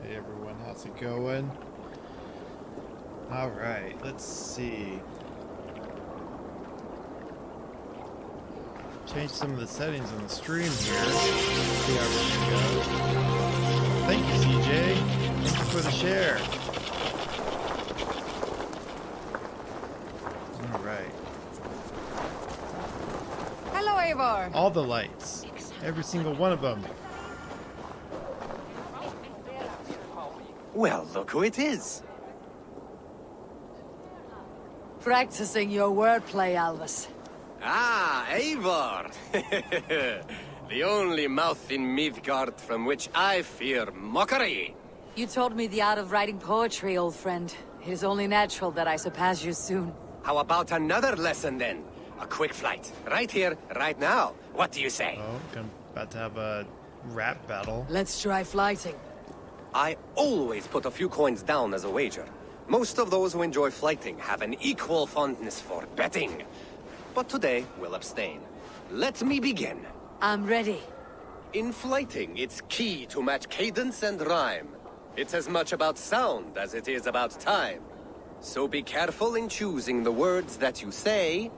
Hey everyone, how's it going? Alright, let's see. Change some of the settings on the stream here. See how everything goes. Thank you, CJ. Thank you for the share. Alright. Hello, Eivor. All the lights. Every single one of them. Well, look who it is. Practicing your wordplay, Alvis. Ah, Eivor. The only mouth in Midgard from which I fear mockery. You taught me the art of writing poetry, old friend. It is only natural that I surpass you soon. How about another lesson then? A quick flight. Right here, right now. What do you say? Oh, I'm about to have a rap battle. Let's try flighting. I always put a few coins down as a wager. Most of those who enjoy flighting have an equal fondness for betting. But today, we'll abstain. Let me begin. I'm ready. In flighting, it's key to match cadence and rhyme. It's as much about sound as it is about time. So be careful in choosing the words that you say.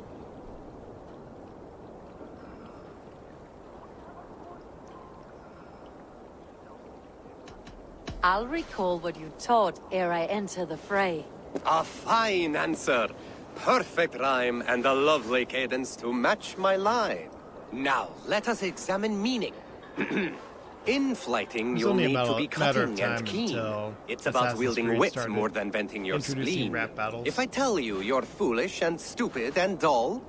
I'll recall what you taught ere I enter the fray. A fine answer. Perfect rhyme and a lovely cadence to match my line. Now, let us examine meaning. In flighting, It's you'll only need about to be a matter of cutting and time keen. until It's about Assassin's wielding Creed wit started more than venting your introducing spleen. rap battles. If I tell you you're foolish and stupid and dull,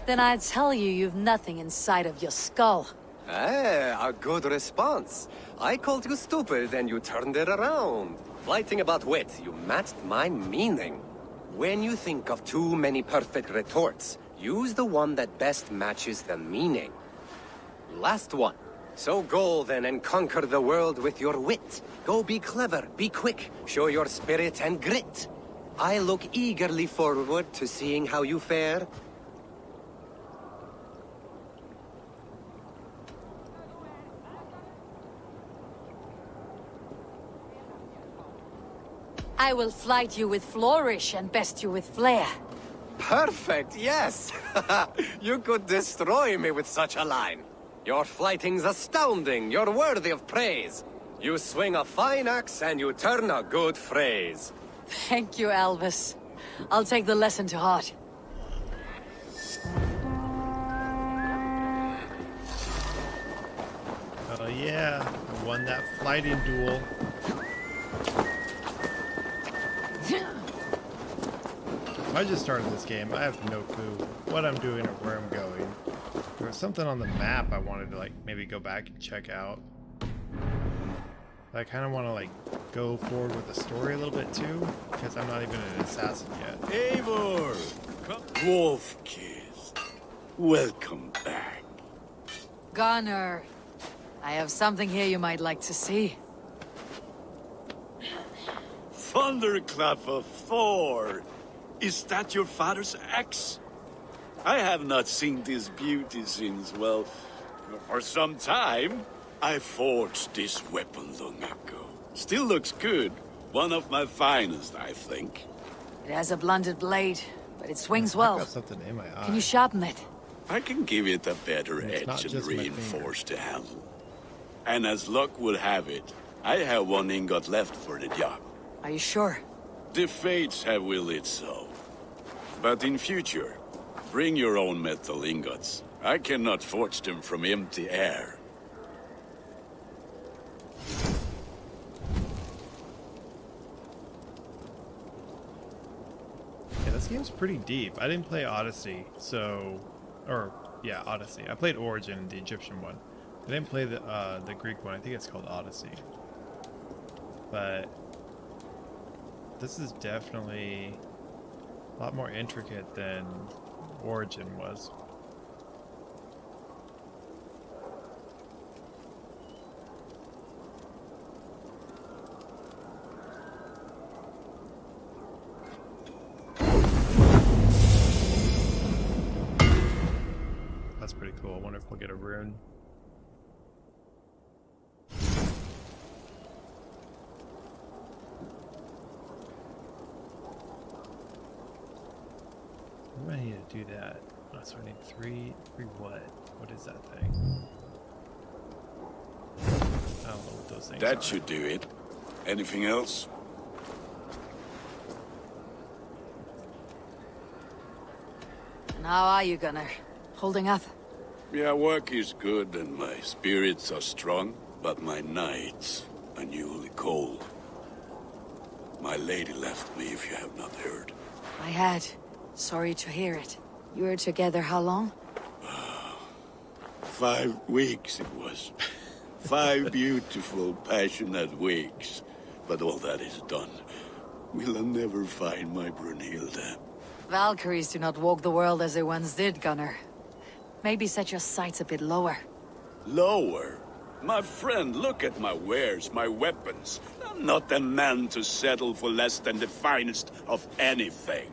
Then I'd tell you you've nothing inside of your skull. a good response. I called you stupid and you turned it around. Flighting about wit, you matched my meaning. When you think of too many perfect retorts, use the one that best matches the meaning. Last one. So go then and conquer the world with your wit. Go be clever, be quick, show your spirit and grit. I look eagerly forward to seeing how you fare. I will flight you with flourish and best you with flair. Perfect, yes! You could destroy me with such a line. Your flighting's astounding, you're worthy of praise. You swing a fine axe and you turn a good phrase. Thank you, Alvis. I'll take the lesson to heart. Oh yeah, I won that flighting duel. I just started this game. I have no clue what I'm doing or where I'm going. There was something on the map I wanted to like maybe go back and check out. I kind of want to like go forward with the story a little bit too, because I'm not even an assassin yet. Eivor! Wolfkiss, welcome back. Gunnar, I have something here you might like to see. Thunderclap of Thor! Is that your father's axe? I have not seen this beauty since, well, for some time. I forged this weapon long ago. Still looks good. One of my finest, I think. It has a blunted blade, but it swings I've well. got something in my eye. Can you sharpen it? I can give it a better It's not edge and just my reinforce the handle. And as luck would have it, I have one ingot left for the job. Are you sure? The fates have willed it so. But in future, bring your own metal ingots. I cannot forge them from empty air. Yeah, this game's pretty deep. I didn't play Odyssey, so, or yeah, Odyssey. I played Origin, the Egyptian one. I didn't play the Greek one. I think it's called Odyssey. But this is definitely a lot more intricate than Origin was. That's pretty cool. I wonder if we'll get a rune. do that. Oh, so I need three what? What is that thing? I don't know what those things are. That should do it. Anything else? And how are you, Gunnar? Holding up? Yeah, work is good and my spirits are strong, but my nights are newly cold. My lady left me, if you have not heard. I had. Sorry to hear it. You were together how long? 5 weeks it was. 5 beautiful, passionate weeks. But all that is done. Will I never find my Brunhilde? Valkyries do not walk the world as they once did, Gunnar. Maybe set your sights a bit lower. Lower? My friend, look at my wares, my weapons. I'm not a man to settle for less than the finest of anything.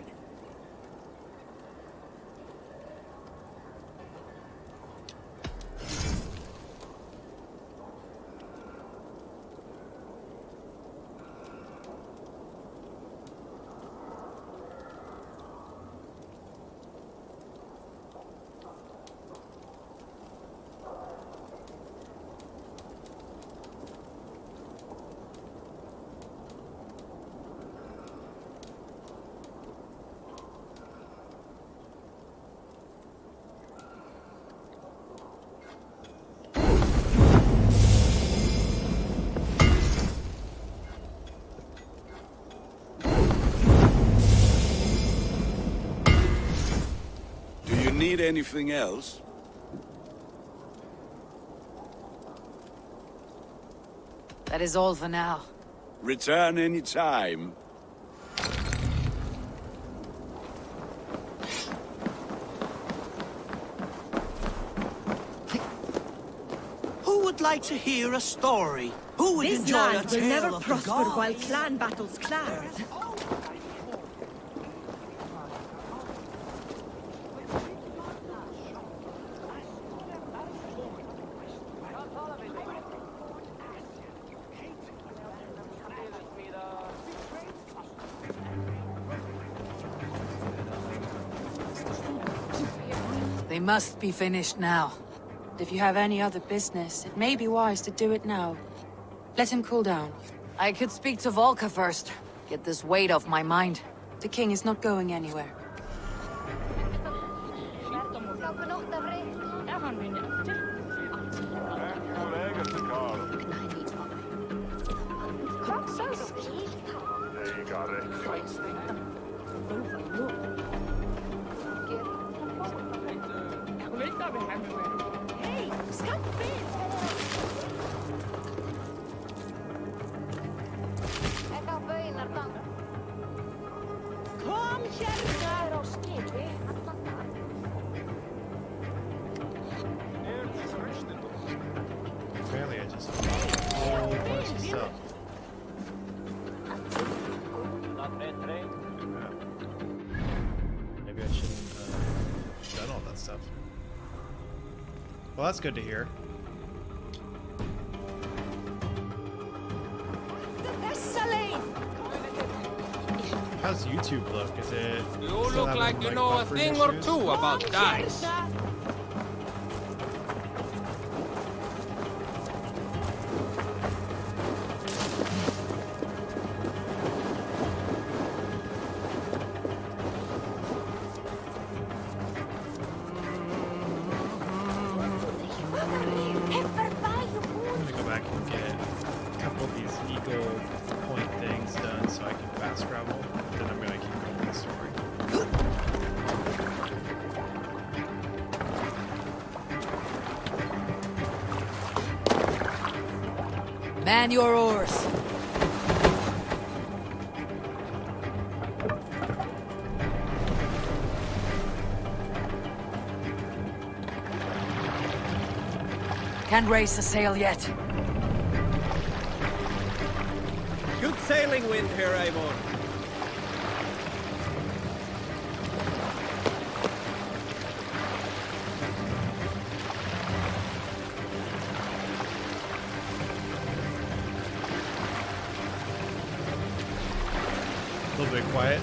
Need anything else? That is all for now. Return any time. Who would like to hear a story? Who would This enjoy a land will tale never of the prosper gods? while clan battles clash. They must be finished now. If you have any other business, it may be wise to do it now. Let him cool down. I could speak to Volka first. Get this weight off my mind. The king is not going anywhere. Apparently I just found a whole bunch of stuff. Maybe I shouldn't have done all that stuff. Well, that's good to hear. How's YouTube look? Is it? You still look having, like you know a buffer thing or issues? two about dice. I'm gonna go back and get a couple of these eagle point things done so I can fast travel. Then I'm gonna keep going with the story. Man your oars. Can't raise a sail yet. Good sailing wind here, Eivor. A little bit quiet.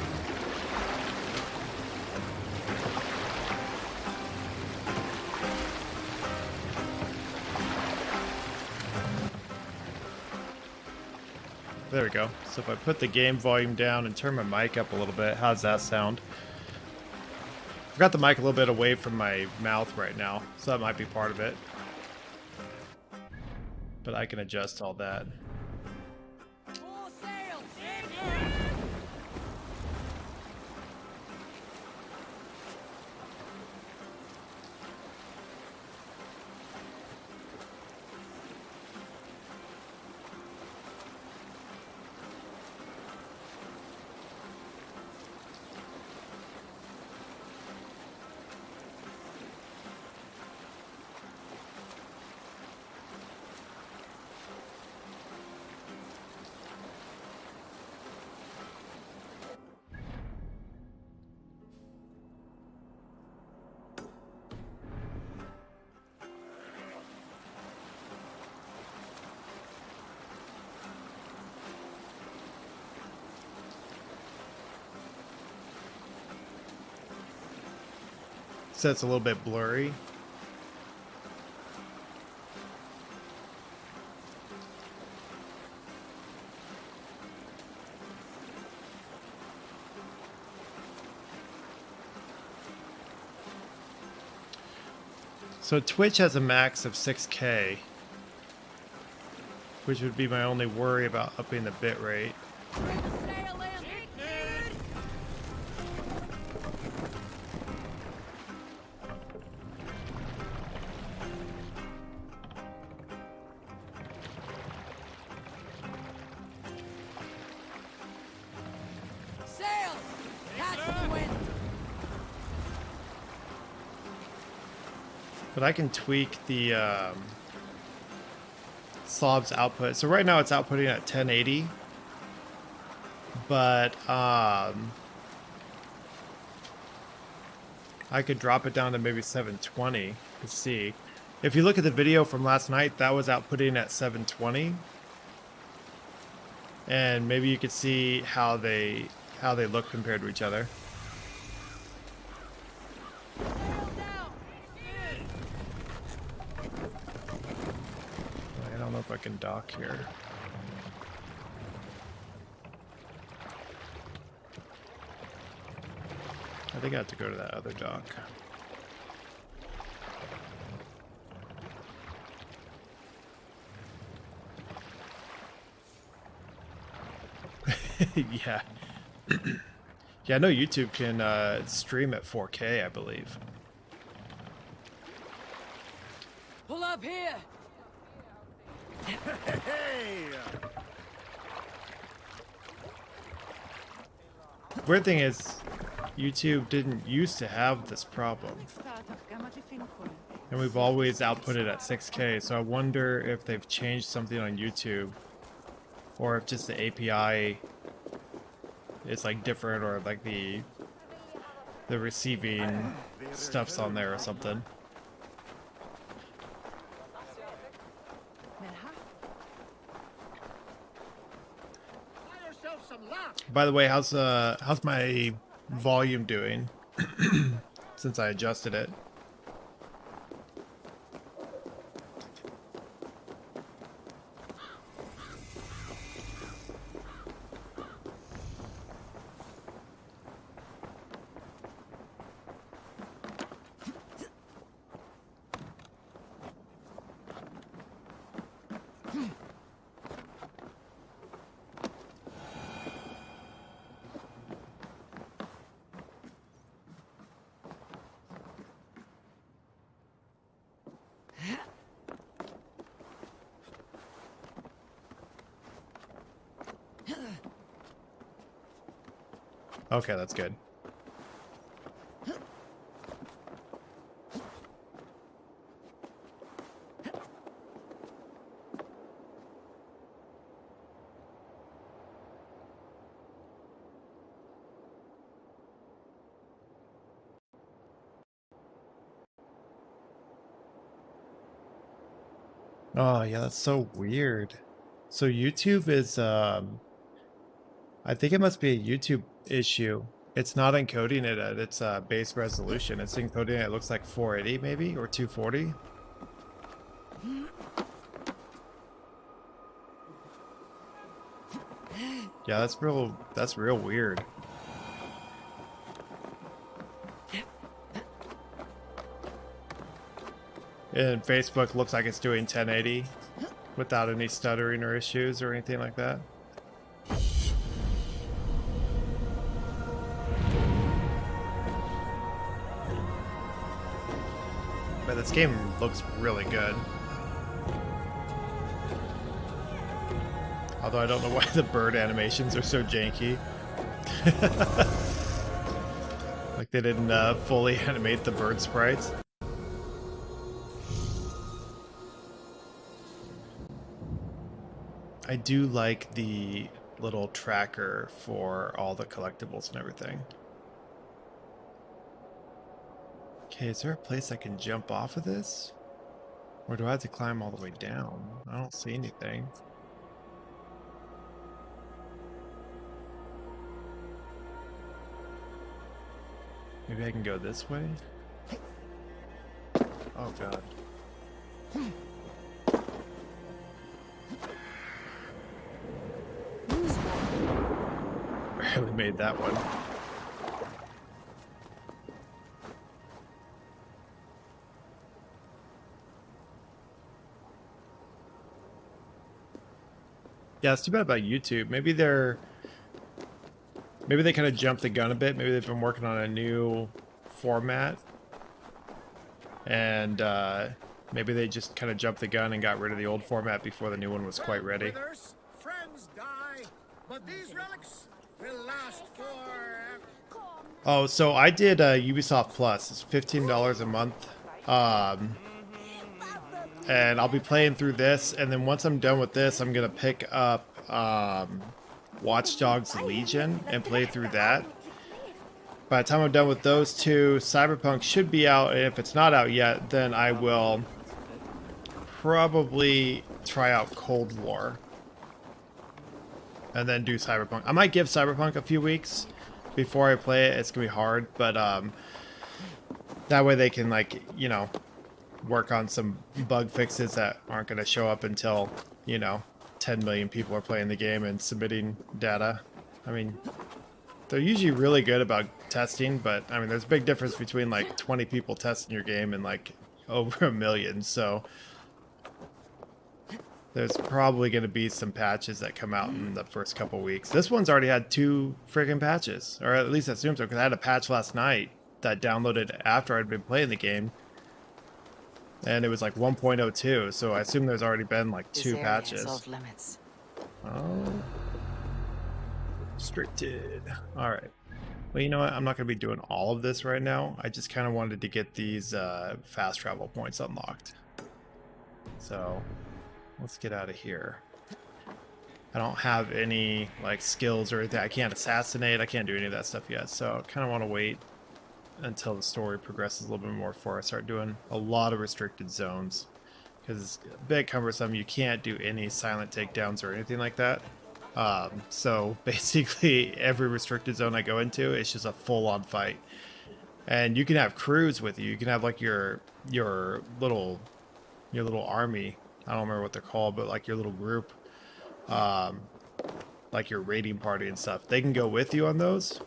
There we go. So if I put the game volume down and turn my mic up a little bit, how does that sound? I've got the mic a little bit away from my mouth right now, so that might be part of it. But I can adjust all that. So it's a little bit blurry. So Twitch has a max of 6K, which would be my only worry about upping the bit rate. But I can tweak the slob's output. So right now it's outputting at 1080, but I could drop it down to maybe 720 to see. If you look at the video from last night, that was outputting at 720, and maybe you could see how they look compared to each other. I don't know if I can dock here. I think I have to go to that other dock. Yeah. Yeah, I know YouTube can stream at 4K, I believe. Pull up here! Weird thing is, YouTube didn't used to have this problem. And we've always outputted at 6K, so I wonder if they've changed something on YouTube, or if just the API is like different, or like the receiving stuff's on there or something. By the way, how's my volume doing since I adjusted it? Okay, that's good. Oh, yeah, that's so weird. So YouTube is, I think it must be a YouTube issue. It's not encoding it at its base resolution. It's encoding it looks like 480 maybe, or 240. Yeah, that's real weird. And Facebook looks like it's doing 1080 without any stuttering or issues or anything like that. But this game looks really good. Although I don't know why the bird animations are so janky. Like they didn't fully animate the bird sprites. I do like the little tracker for all the collectibles and everything. Okay, is there a place I can jump off of this? Or do I have to climb all the way down? I don't see anything. Maybe I can go this way? Oh god. Barely made that one. Yeah, it's too bad about YouTube. Maybe they kind of jumped the gun a bit. Maybe they've been working on a new format. And maybe they just kind of jumped the gun and got rid of the old format before the new one was quite ready. Friends die, but these relics will last forever. Oh, so I did Ubisoft Plus. It's $15 a month. And I'll be playing through this, and then once I'm done with this, I'm gonna pick up Watch Dogs Legion and play through that. By the time I'm done with those two, Cyberpunk should be out, and if it's not out yet, then I will probably try out Cold War and then do Cyberpunk. I might give Cyberpunk a few weeks before I play it. It's gonna be hard, but that way they can, like, you know, work on some bug fixes that aren't going to show up until, you know, 10 million people are playing the game and submitting data. I mean, they're usually really good about testing, but I mean, there's a big difference between like 20 people testing your game and like over 1 million. So there's probably going to be some patches that come out in the first couple weeks. This one's already had 2 friggin' patches, or at least I assume so, because I had a patch last night that downloaded after I'd been playing the game. And it was like 1.02, so I assume there's already been like 2 patches. Off limits. Oh. Restricted. Alright. Well, you know what? I'm not going to be doing all of this right now. I just kind of wanted to get these fast travel points unlocked. So, let's get out of here. I don't have any like skills or anything. I can't assassinate. I can't do any of that stuff yet. So, I kind of want to wait until the story progresses a little bit more before I start doing a lot of restricted zones, because it's a bit cumbersome. You can't do any silent takedowns or anything like that. So basically every restricted zone I go into, it's just a full-on fight. And you can have crews with you. You can have like your little army. I don't remember what they're called, but like your little group, like your raiding party and stuff. They can go with you on those,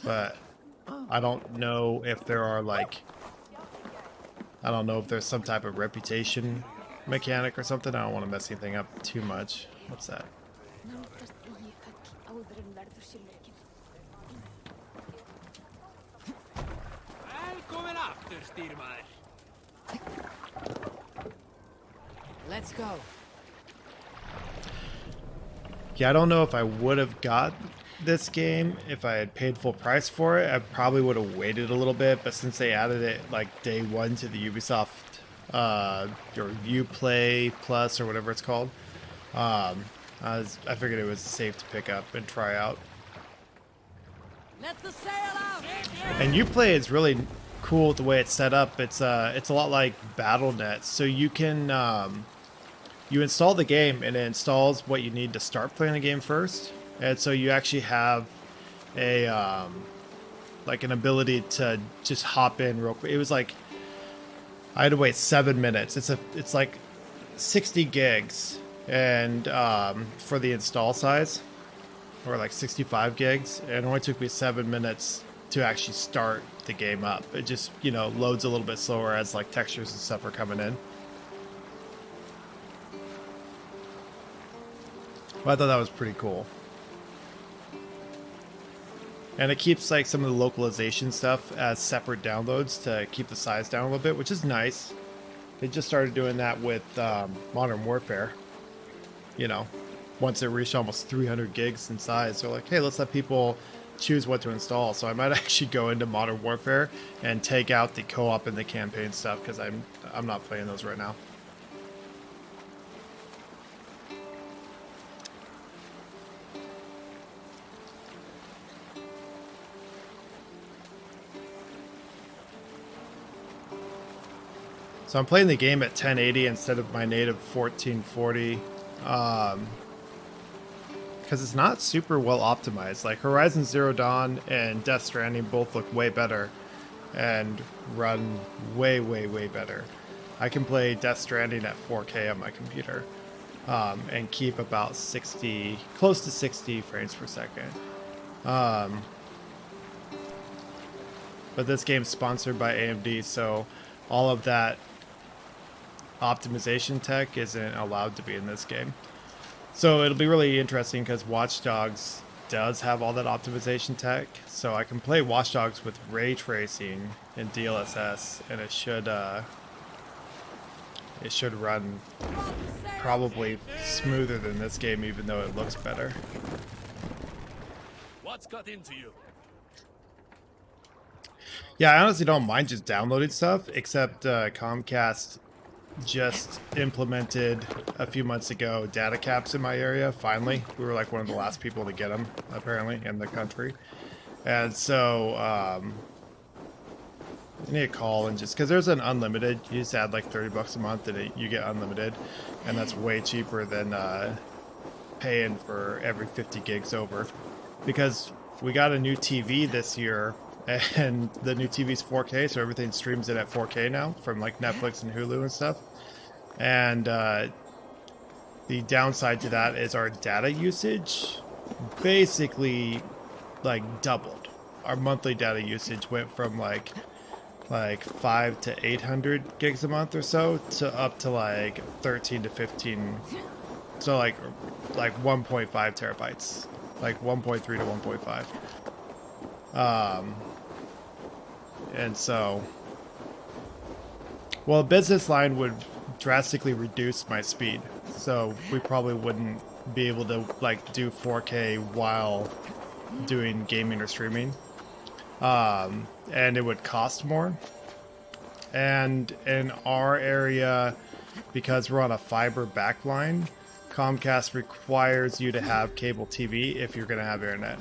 but I don't know if there are like, I don't know if there's some type of reputation mechanic or something. I don't want to mess anything up too much. What's that? Let's go. Yeah, I don't know if I would have got this game if I had paid full price for it. I probably would have waited a little bit, but since they added it like day 1 to the Ubisoft or Uplay Plus or whatever it's called, I figured it was safe to pick up and try out. Let the sail out. And Uplay is really cool with the way it's set up. It's a lot like BattleNet, so you can you install the game and it installs what you need to start playing the game first. And so you actually have a like an ability to just hop in real quick. It was like I had to wait 7 minutes. It's like 60 gigs and for the install size. or like 65 gigs, and it only took me 7 minutes to actually start the game up. It just, you know, loads a little bit slower as like textures and stuff are coming in. But I thought that was pretty cool. And it keeps like some of the localization stuff as separate downloads to keep the size down a little bit, which is nice. They just started doing that with Modern Warfare. You know, once it reached almost 300 gigs in size, they're like, hey, let's let people choose what to install. So I might actually go into Modern Warfare and take out the co-op and the campaign stuff, because I'm not playing those right now. So I'm playing the game at 1080 instead of my native 1440, because it's not super well optimized. Like Horizon Zero Dawn and Death Stranding both look way better and run way better. I can play Death Stranding at 4K on my computer and keep about 60, close to 60 frames per second. But this game's sponsored by AMD, so all of that optimization tech isn't allowed to be in this game. So it'll be really interesting because Watch Dogs does have all that optimization tech. So I can play Watch Dogs with ray tracing in DLSS, and it should run probably smoother than this game, even though it looks better. What's got into you? Yeah, I honestly don't mind just downloading stuff, except Comcast just implemented a few months ago data caps in my area. Finally, we were like one of the last people to get them, apparently, in the country. And so I need to call and just, because there's an unlimited, you just add like $30 a month and you get unlimited, and that's way cheaper than paying for every 50 gigs over. Because we got a new TV this year, and the new TV's 4K, so everything streams it at 4K now from like Netflix and Hulu and stuff. And the downside to that is our data usage basically like doubled. Our monthly data usage went from like 5 to 800 gigs a month or so to up to like 13 to 15. So like 1.5 terabytes, like 1.3 to 1.5. And so, well, a business line would drastically reduce my speed, so we probably wouldn't be able to like do 4K while doing gaming or streaming, and it would cost more. And in our area, because we're on a fiber backline, Comcast requires you to have cable TV if you're going to have internet.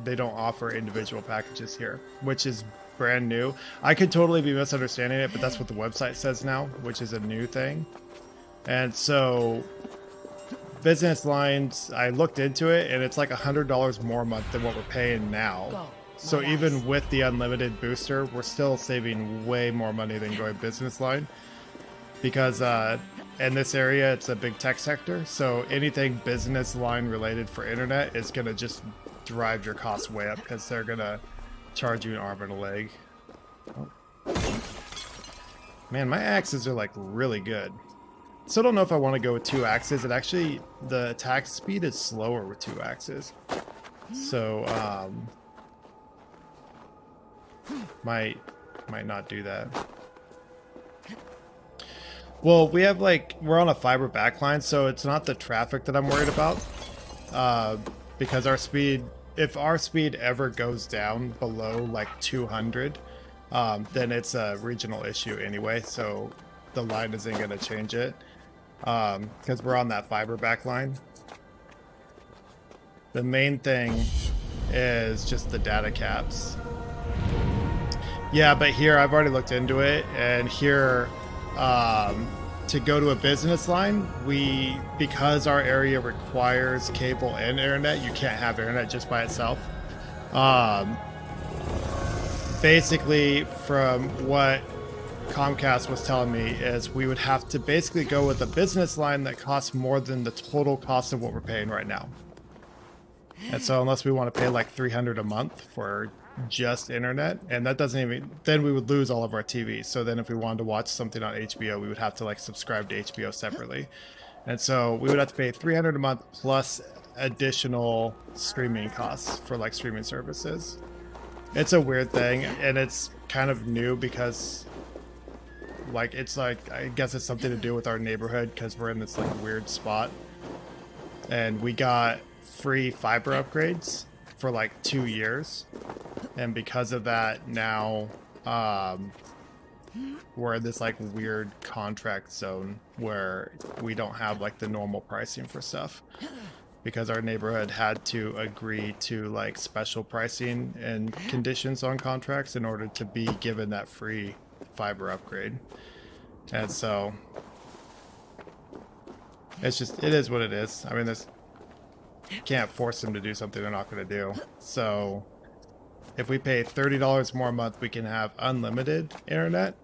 They don't offer individual packages here, which is brand new. I could totally be misunderstanding it, but that's what the website says now, which is a new thing. And so business lines, I looked into it, and it's like $100 more a month than what we're paying now. So even with the unlimited booster, we're still saving way more money than going business line, because in this area it's a big tech sector, so anything business line related for internet is going to just drive your costs way up, because they're going to charge you an arm and a leg. Oh. Man, my axes are like really good. Still don't know if I want to go with 2 axes. It actually, the attack speed is slower with 2 axes. So might not do that. Well, we have like, we're on a fiber backline, so it's not the traffic that I'm worried about, because our speed, if our speed ever goes down below like 200, then it's a regional issue anyway, so the line isn't going to change it, because we're on that fiber backline. The main thing is just the data caps. Yeah, but here, I've already looked into it, and here, to go to a business line, because our area requires cable and internet, you can't have internet just by itself. Basically, from what Comcast was telling me, is we would have to basically go with a business line that costs more than the total cost of what we're paying right now. And so unless we want to pay like $300 a month for just internet, and that doesn't even, then we would lose all of our TVs. So then if we wanted to watch something on HBO, we would have to like subscribe to HBO separately. And so we would have to pay $300 a month plus additional streaming costs for like streaming services. It's a weird thing, and it's kind of new because like it's like, I guess it's something to do with our neighborhood because we're in this like weird spot. And we got free fiber upgrades for like 2 years, and because of that now we're in this like weird contract zone where we don't have like the normal pricing for stuff because our neighborhood had to agree to like special pricing and conditions on contracts in order to be given that free fiber upgrade. And so it's just, it is what it is. I mean, there's, can't force them to do something they're not going to do. So if we pay $30 more a month, we can have unlimited internet,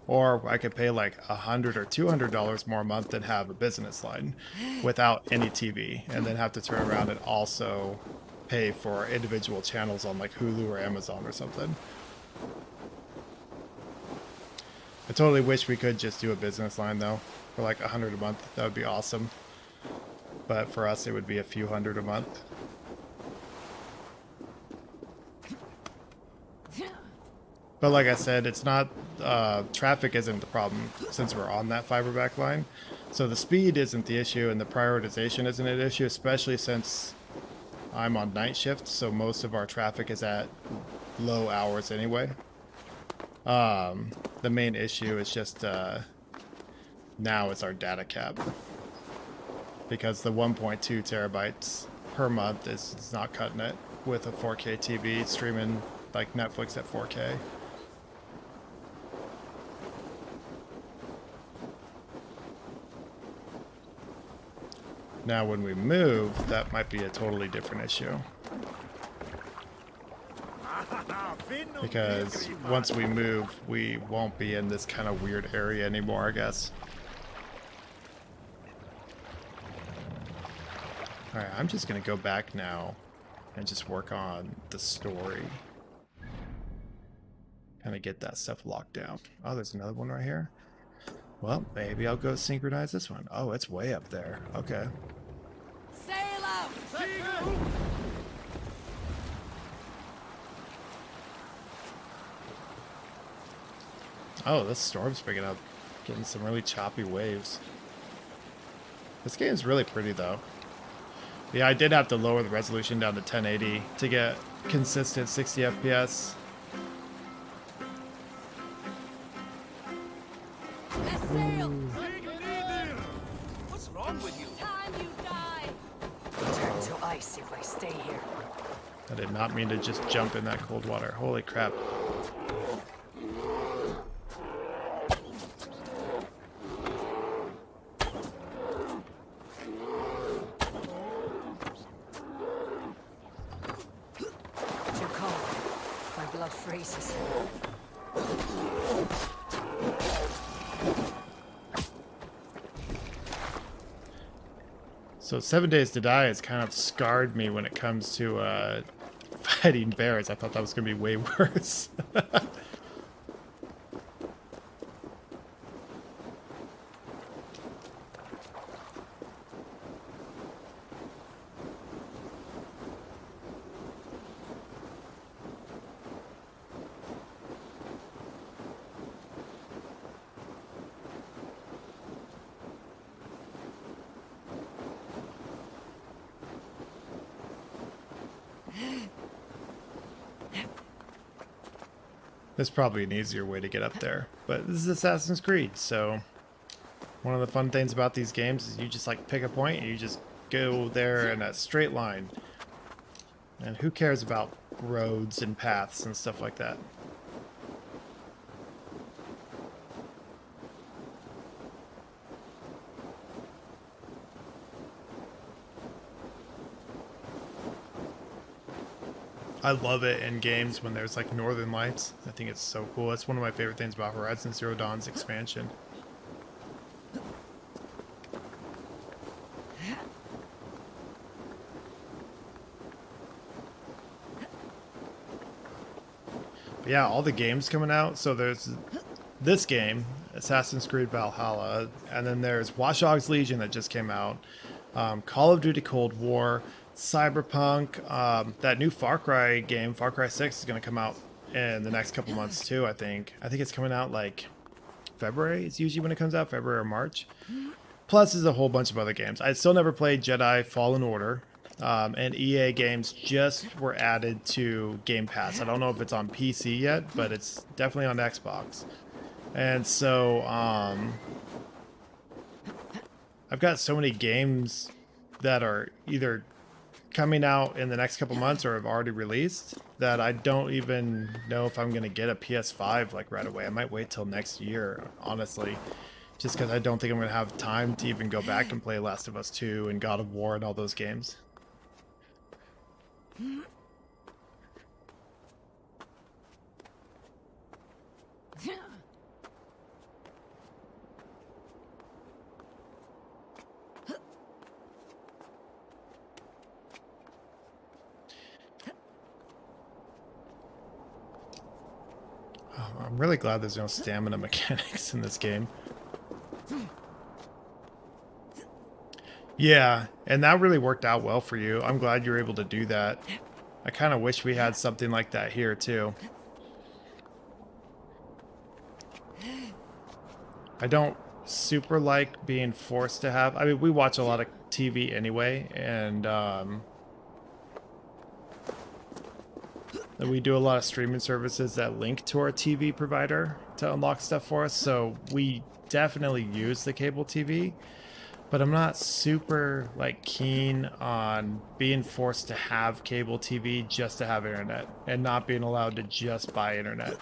or I could pay like $100 or $200 more a month and have a business line without any TV, and then have to turn around and also pay for individual channels on like Hulu or Amazon or something. I totally wish we could just do a business line though for like $100 a month. That would be awesome. But for us, it would be a few hundred a month. But like I said, it's not, traffic isn't the problem since we're on that fiber back line. So the speed isn't the issue, and the prioritization isn't an issue, especially since I'm on night shift, so most of our traffic is at low hours anyway. The main issue is just, now it's our data cap. Because the 1.2 terabytes per month is not cutting it with a 4K TV streaming like Netflix at 4K. Now when we move, that might be a totally different issue. Because once we move, we won't be in this kind of weird area anymore, I guess. Alright, I'm just gonna go back now and just work on the story. Kind of get that stuff locked down. Oh, there's another one right here. Well, maybe I'll go synchronize this one. Oh, it's way up there. Okay. Sail out! Oh, this storm's picking up. Getting some really choppy waves. This game's really pretty though. Yeah, I did have to lower the resolution down to 1080 to get consistent 60 FPS. Let's sail! What's wrong with you? Time you die! Turn to ice if I stay here. I did not mean to just jump in that cold water. Holy crap. Too cold. My blood freezes. So 7 Days to Die has kind of scarred me when it comes to fighting bears. I thought that was going to be way worse. There's probably an easier way to get up there, but this is Assassin's Creed, so one of the fun things about these games is you just like pick a point and you just go there in a straight line. And who cares about roads and paths and stuff like that? I love it in games when there's like northern lights. I think it's so cool. That's one of my favorite things about Horizon Zero Dawn's expansion. yeah, all the games coming out. So there's this game, Assassin's Creed Valhalla, and then there's Watch Dogs Legion that just came out, Call of Duty Cold War, Cyberpunk, that new Far Cry game, Far Cry 6, is going to come out in the next couple months too, I think. I think it's coming out like February. It's usually when it comes out, February or March. Plus, there's a whole bunch of other games. I still never played Jedi Fallen Order. And EA games just were added to Game Pass. I don't know if it's on PC yet, but it's definitely on Xbox. And so, I've got so many games that are either coming out in the next couple months or have already released that I don't even know if I'm going to get a PS5 like right away. I might wait till next year, honestly, just because I don't think I'm going to have time to even go back and play Last of Us 2 and God of War and all those games. I'm really glad there's no stamina mechanics in this game. Yeah, and that really worked out well for you. I'm glad you were able to do that. I kind of wish we had something like that here too. I don't super like being forced to have... I mean, we watch a lot of TV anyway, and we do a lot of streaming services that link to our TV provider to unlock stuff for us, so we definitely use the cable TV. But I'm not super like keen on being forced to have cable TV just to have internet and not being allowed to just buy internet.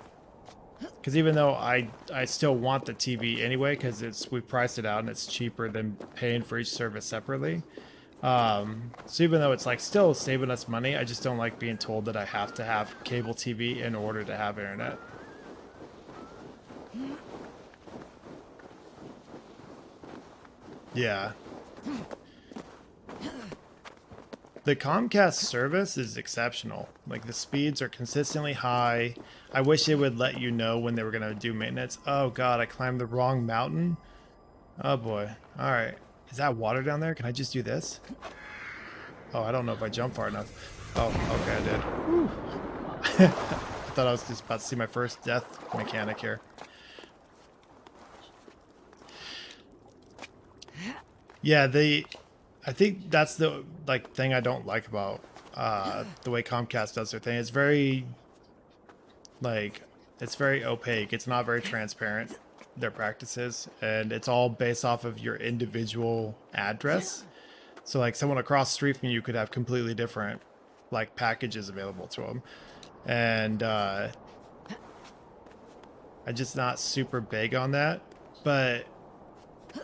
Because even though I still want the TV anyway, because we priced it out and it's cheaper than paying for each service separately. So even though it's like still saving us money, I just don't like being told that I have to have cable TV in order to have internet. Yeah. The Comcast service is exceptional. Like, the speeds are consistently high. I wish they would let you know when they were going to do maintenance. Oh god, I climbed the wrong mountain. Oh boy. Alright. Is that water down there? Can I just do this? Oh, I don't know if I jumped far enough. Oh, okay, I did. Whew. I thought I was just about to see my first death mechanic here. Yeah, I think that's the thing I don't like about the way Comcast does their thing. It's very it's very opaque. It's not very transparent, their practices, and it's all based off of your individual address. So like someone across the street from you could have completely different like packages available to them, and I'm just not super big on that. But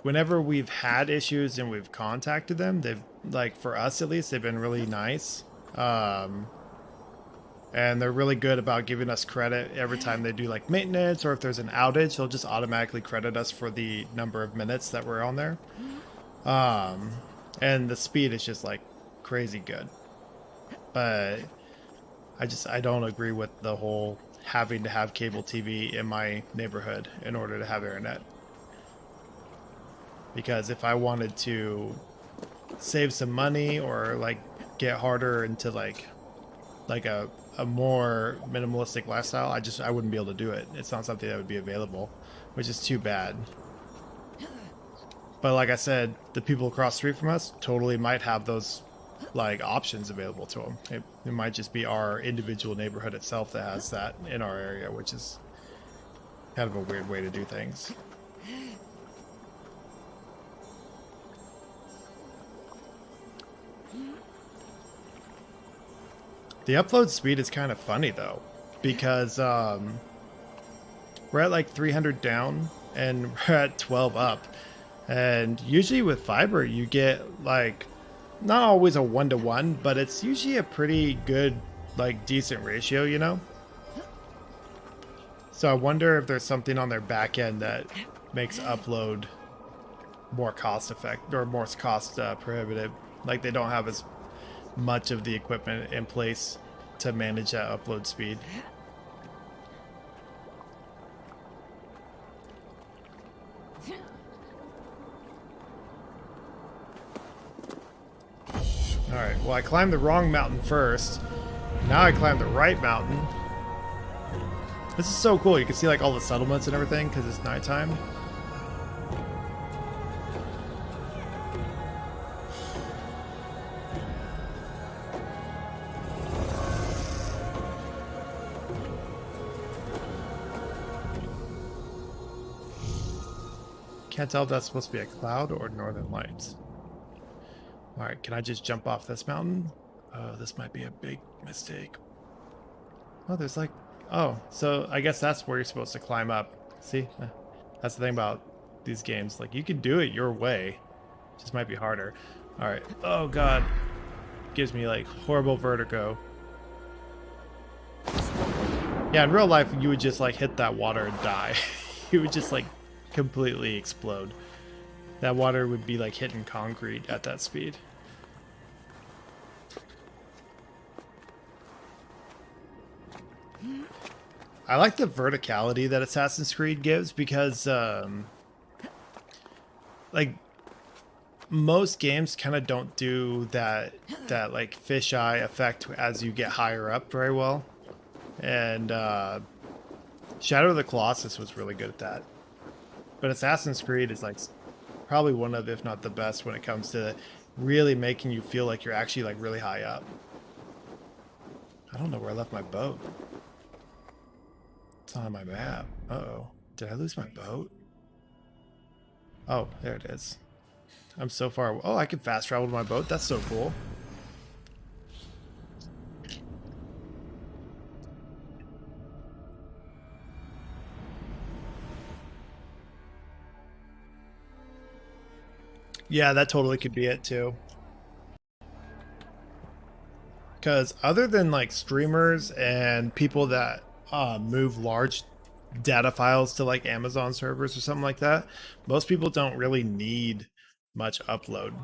whenever we've had issues and we've contacted them, they've, like, for us at least, they've been really nice. And they're really good about giving us credit every time they do like maintenance, or if there's an outage, they'll just automatically credit us for the number of minutes that we're on there. And the speed is just like crazy good. But I don't agree with the whole having to have cable TV in my neighborhood in order to have internet. Because if I wanted to save some money or like get harder into like a more minimalistic lifestyle, I wouldn't be able to do it. It's not something that would be available, which is too bad. But like I said, the people across the street from us totally might have those like options available to them. It might just be our individual neighborhood itself that has that in our area, which is kind of a weird way to do things. The upload speed is kind of funny though, because we're at like 300 down and we're at 12 up, and usually with fiber you get like not always a 1-to-1, but it's usually a pretty good like decent ratio, you know. So I wonder if there's something on their back end that makes upload more cost effective or more cost prohibitive. Like they don't have as much of the equipment in place to manage that upload speed. Alright, well I climbed the wrong mountain first. Now I climbed the right mountain. This is so cool. You can see like all the settlements and everything because it's nighttime. Can't tell if that's supposed to be a cloud or northern lights. Alright, can I just jump off this mountain? Oh, this might be a big mistake. Oh, there's like... Oh, so I guess that's where you're supposed to climb up. See? That's the thing about these games. Like, you can do it your way. Just might be harder. Alright. Oh, God. Gives me, like, horrible vertigo. Yeah, in real life, you would just, like, hit that water and die. You would just, like, completely explode. That water would be, like, hitting concrete at that speed. I like the verticality that Assassin's Creed gives because, like, most games kind of don't do that like fisheye effect as you get higher up very well. And Shadow of the Colossus was really good at that. But Assassin's Creed is like probably one of, if not the best, when it comes to really making you feel like you're actually like really high up. I don't know where I left my boat. It's not on my map. Uh-oh. Did I lose my boat? Oh, there it is. I'm so far. Oh, I can fast travel with my boat. That's so cool. Yeah, that totally could be it too. Because other than like streamers and people that move large data files to like Amazon servers or something like that, most people don't really need much upload.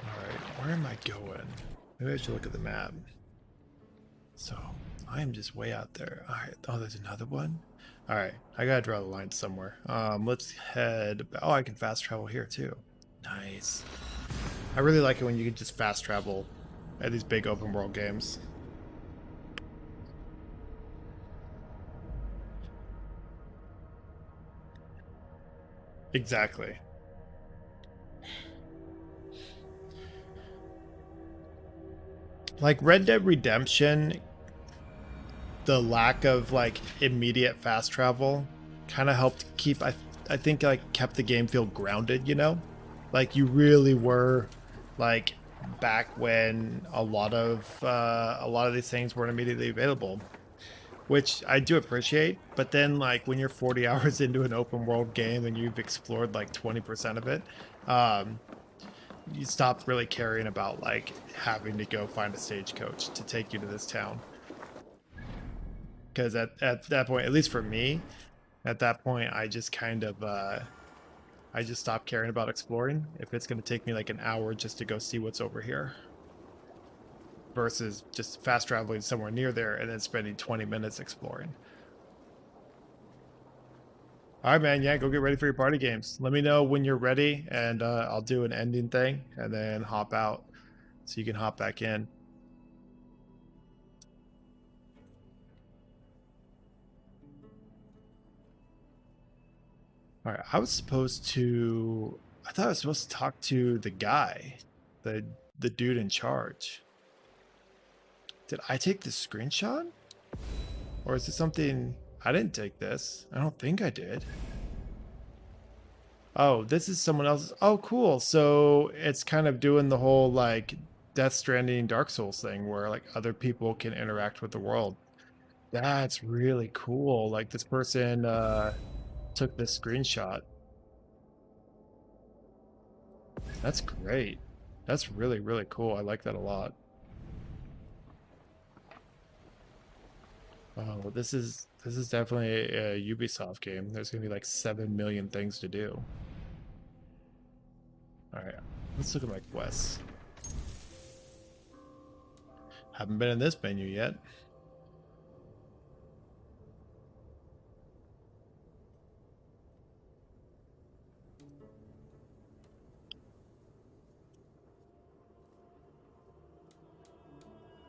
Alright, where am I going? Maybe I should look at the map. So, I am just way out there. Alright, oh, there's another one? Alright, I gotta draw the line somewhere. Let's head... Oh, I can fast travel here too. Nice. I really like it when you can just fast travel at these big open world games. Exactly. Like Red Dead Redemption, the lack of like immediate fast travel kind of helped keep, I think, like kept the game feel grounded, you know? Like you really were like back when a lot of these things weren't immediately available, which I do appreciate. But then like when you're 40 hours into an open world game and you've explored like 20% of it, you stop really caring about like having to go find a stagecoach to take you to this town. Because at that point, at least for me, at that point, I just kind of, I just stopped caring about exploring. If it's going to take me like an hour just to go see what's over here, versus just fast traveling somewhere near there and then spending 20 minutes exploring. All right, man. Yeah, go get ready for your party games. Let me know when you're ready, and I'll do an ending thing and then hop out so you can hop back in. All right, I thought I was supposed to talk to the guy, the dude in charge. Did I take the screenshot? Or is it something... I didn't take this. I don't think I did. Oh, this is someone else's... Oh, cool. So it's kind of doing the whole, like, Death Stranding, Dark Souls thing where, like, other people can interact with the world. That's really cool. Like, this person took this screenshot. That's great. That's really, really cool. I like that a lot. Oh, this is definitely a Ubisoft game. There's gonna be like 7 million things to do. All right, let's look at my quests. Haven't been in this menu yet.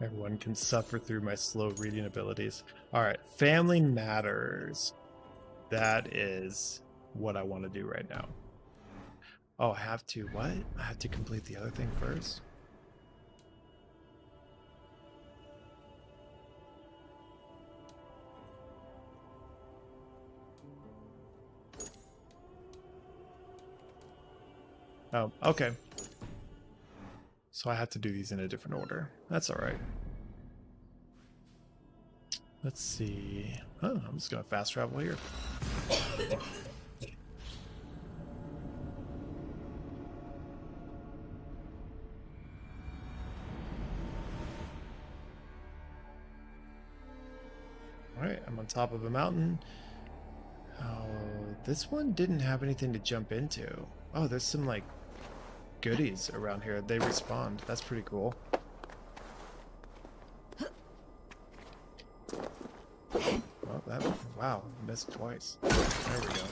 Everyone can suffer through my slow reading abilities. All right, family matters. That is what I want to do right now. Oh, I have to, what? I have to complete the other thing first? Oh, okay. So I have to do these in a different order. That's all right. Let's see. Oh, I'm just gonna fast travel here. All right, I'm on top of a mountain. Oh, this one didn't have anything to jump into. Oh, there's some like goodies around here. They respawned. That's pretty cool. Well, that, wow, missed twice. There we go.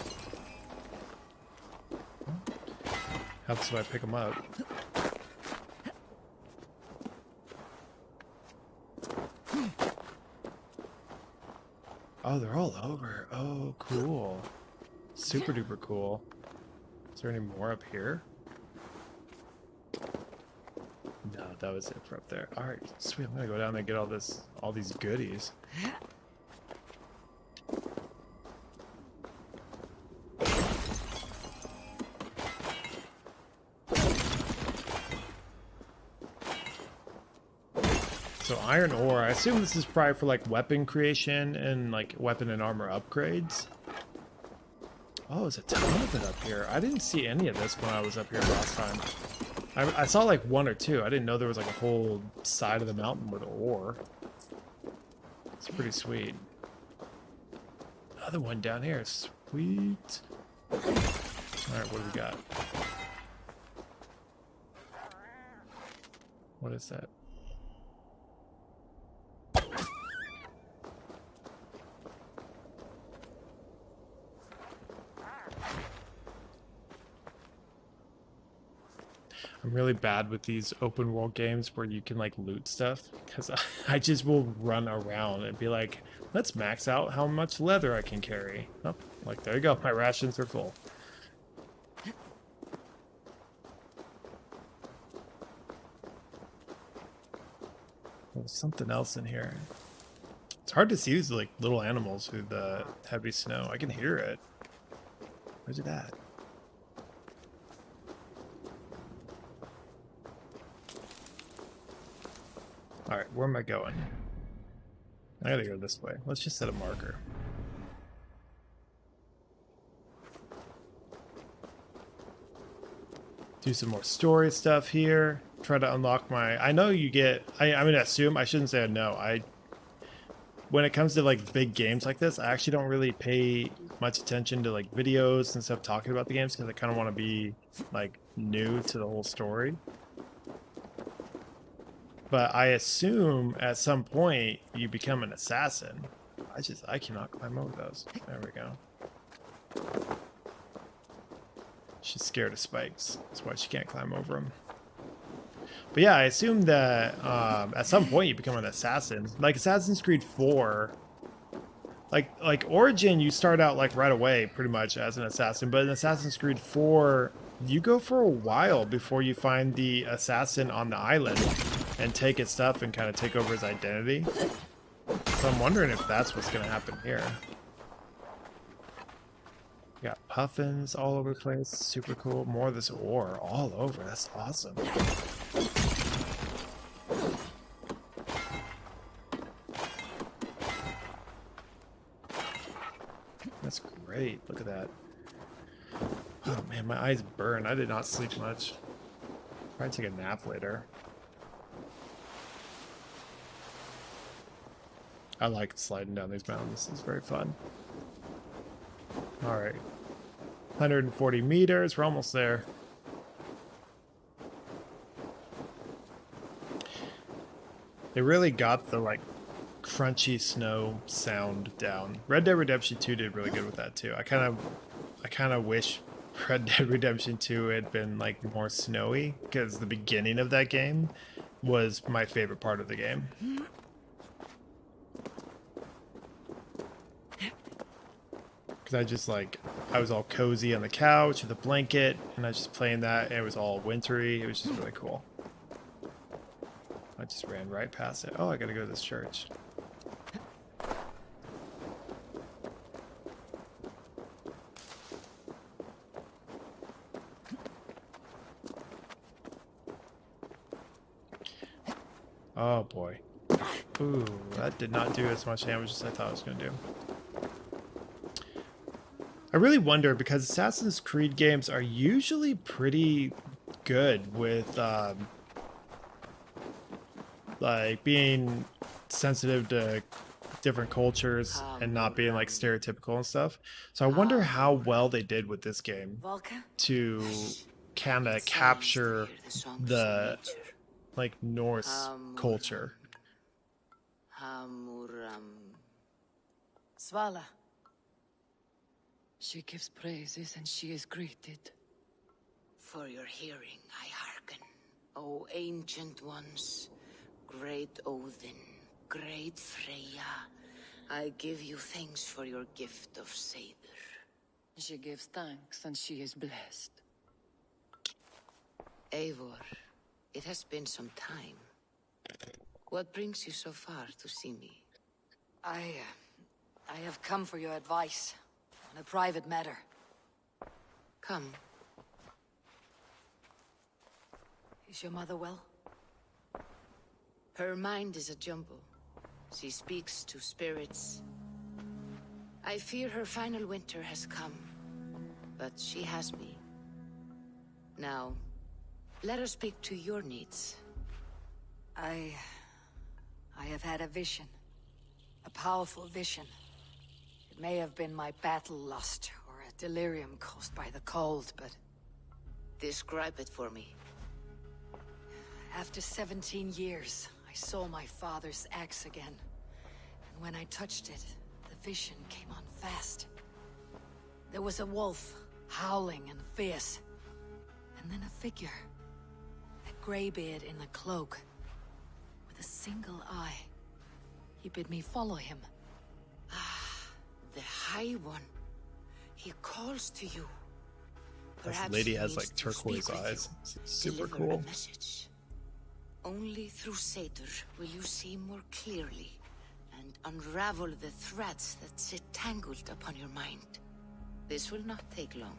Helps if I pick them up. Oh, they're all over. Oh, cool. Super duper cool. Is there any more up here? No, that was it for up there. Alright, sweet. I'm gonna go down there and get all these goodies. So iron ore, I assume this is probably for like weapon creation and like weapon and armor upgrades. Oh, there's a ton of it up here. I didn't see any of this when I was up here last time. I saw like one or two. I didn't know there was like a whole side of the mountain with ore. It's pretty sweet. Another one down here. Sweet. Alright, what do we got? What is that? I'm really bad with these open world games where you can like loot stuff because I just will run around and be like, let's max out how much leather I can carry. Oh, like there you go, my rations are full. There's something else in here. It's hard to see these like little animals through the heavy snow. I can hear it. Where's it at? Alright, where am I going? I gotta go this way. Let's just set a marker. Do some more story stuff here. Try to unlock my... I know you get... I'm gonna assume... I shouldn't say no. When it comes to like big games like this, I actually don't really pay much attention to like videos and stuff talking about the games because I kind of want to be like new to the whole story. But I assume at some point you become an assassin. I cannot climb over those. There we go. She's scared of spikes. That's why she can't climb over them. But yeah, I assume that at some point you become an assassin. Like Assassin's Creed 4, like Origin, you start out like right away pretty much as an assassin. But in Assassin's Creed 4, you go for a while before you find the assassin on the island and take his stuff and kind of take over his identity. So I'm wondering if that's what's going to happen here. We got puffins all over the place. Super cool. More of this ore all over. That's awesome. That's great. Look at that. Oh man, my eyes burn. I did not sleep much. Probably take a nap later. I like sliding down these mountains. It's very fun. Alright. 140 meters. We're almost there. They really got the, like, crunchy snow sound down. Red Dead Redemption 2 did really good with that, too. I kind of wish Red Dead Redemption 2 had been, like, more snowy, because the beginning of that game was my favorite part of the game. Because I was all cozy on the couch with a blanket, and I was just playing that, and it was all wintry. It was just really cool. I just ran right past it. Oh, I gotta go to this church. Oh boy. Ooh, that did not do as much damage as I thought it was gonna do. I really wonder, because Assassin's Creed games are usually pretty good with like being sensitive to different cultures and not being like stereotypical and stuff. So I wonder how well they did with this game Volka? to kind of capture the like Norse culture. Hamuram. Svala. She gives praises and she is greeted. For your hearing I hearken, O ancient ones, great Odin, great Freya. I give you thanks for your gift of Seiður. She gives thanks and she is blessed. Eivor, it has been some time. What brings you so far to see me? I have come for your advice on a private matter. Come. Is your mother well? Her mind is a jumble. She speaks to spirits. I fear her final winter has come, but she has me. Now, let her speak to your needs. I have had a vision. A powerful vision. It may have been my battle lust, or a delirium caused by the cold, but... Describe it for me. After 17 years, I saw my father's axe again. And when I touched it, the vision came on fast. There was a wolf, howling and fierce. And then a figure. A graybeard in a cloak. With a single eye. He bid me follow him. Ah, the High One. He calls to you. This lady has like turquoise eyes. It's super cool. Only through Seiður will you see more clearly and unravel the threads that sit tangled upon your mind. This will not take long.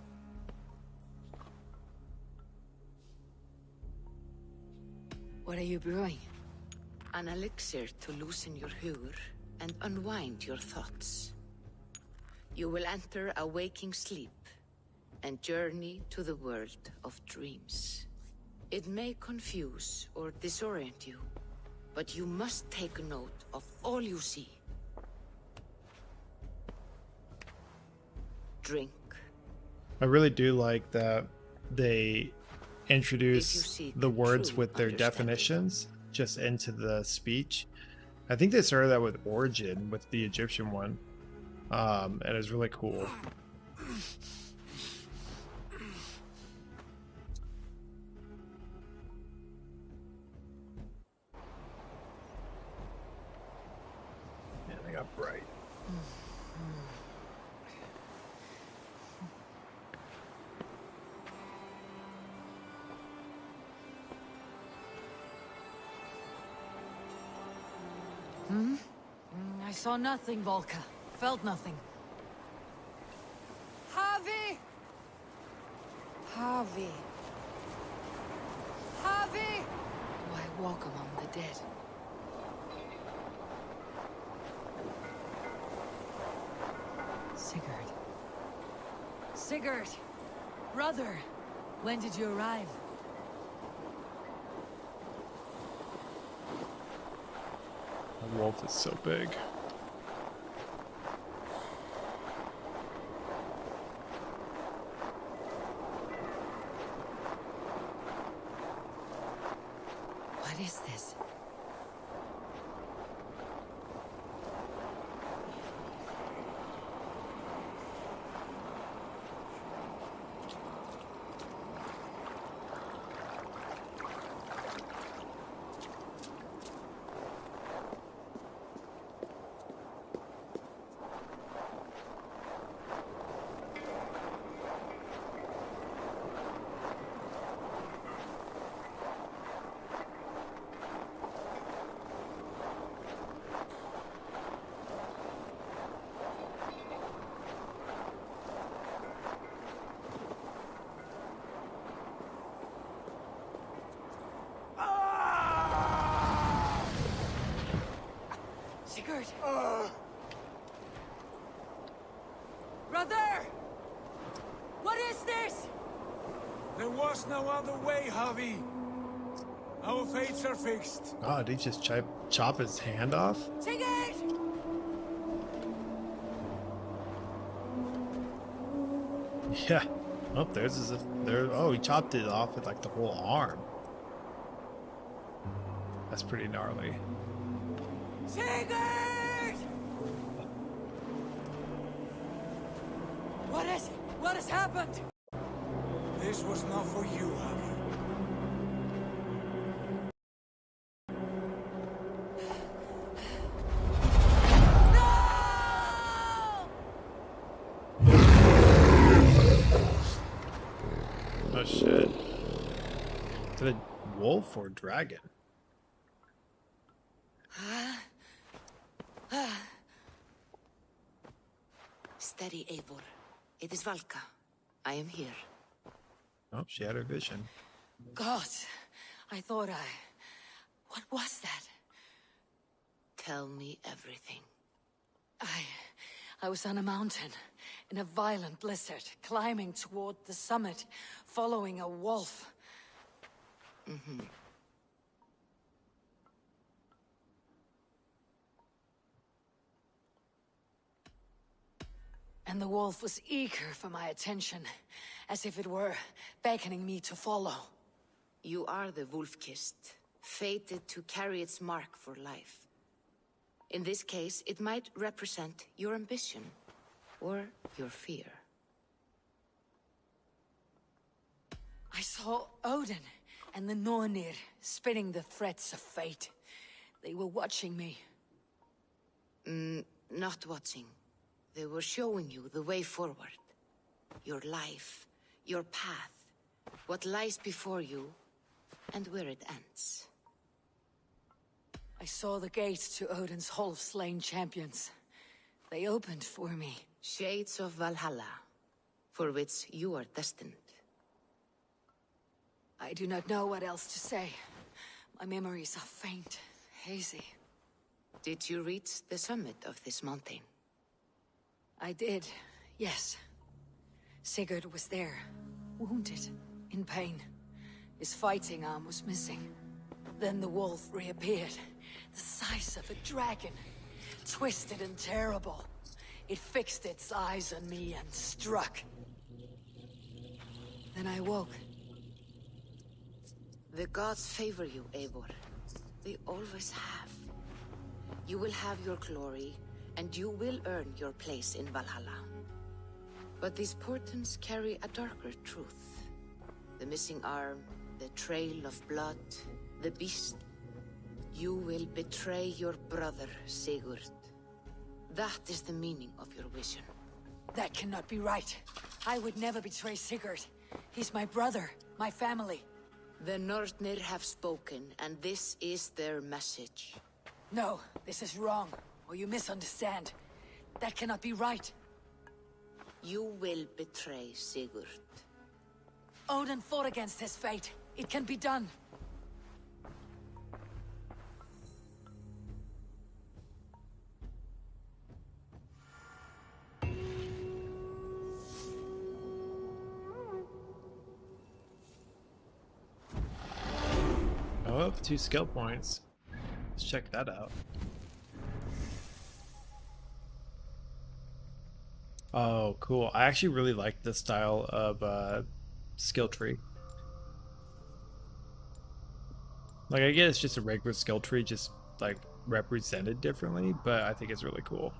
What are you brewing? An elixir to loosen your huer and unwind your thoughts. You will enter a waking sleep and journey to the world of dreams. It may confuse or disorient you, but you must take note of all you see. Drink. I really do like that they introduce the words with their definitions just into the speech. I think they started that with Origin, with the Egyptian one, and it was really cool. Yeah, they got bright. I saw nothing, Volka. Felt nothing. Havi! Havi. Havi! Why walk among the dead? Sigurd. Sigurd! Brother! When did you arrive? The wolf is so big. What is this? Sigurd! Brother! What is this? There was no other way, Javi. Our fates are fixed. Oh, did he just chop his hand off? Sigurd! Yeah. Oh, there's his. There. Oh, he chopped it off with like the whole arm. That's pretty gnarly. Sigurd! What is it? What has happened? This was not for you, Javi. Oh shit. Is it a wolf or dragon? Steady, Eivor. It is Valka. I am here. Oh, she had her vision. God, I thought I... What was that? Tell me everything. I was on a mountain, in a violent blizzard, climbing toward the summit, following a wolf. And the wolf was eager for my attention, as if it were beckoning me to follow. You are the Wolf-Kissed, fated to carry its mark for life. In this case, it might represent your ambition, or your fear. I saw Odin and the Nornir spinning the threads of fate. They were watching me. Not watching. They were showing you the way forward. Your life, your path, what lies before you, and where it ends. I saw the gates to Odin's Hall of Slain Champions. They opened for me. Shades of Valhalla, for which you are destined. I do not know what else to say. My memories are faint, hazy. Did you reach the summit of this mountain? I did, yes. Sigurd was there, wounded, in pain. His fighting arm was missing. Then the wolf reappeared, the size of a dragon, twisted and terrible. It fixed its eyes on me and struck. Then I woke. The gods favor you, Eivor. They always have. You will have your glory, and you will earn your place in Valhalla. But these portents carry a darker truth. The missing arm, the trail of blood, the beast. You will betray your brother, Sigurd. That is the meaning of your vision. That cannot be right. I would never betray Sigurd. He's my brother, my family. The Nornir have spoken, and this is their message. No, this is wrong, or you misunderstand. That cannot be right. You will betray Sigurd. Odin fought against his fate. It can be done. Oh, 2 skill points. Let's check that out. Oh, cool. I actually really like this style of skill tree. Like, I guess it's just a regular skill tree, just like represented differently, but I think it's really cool.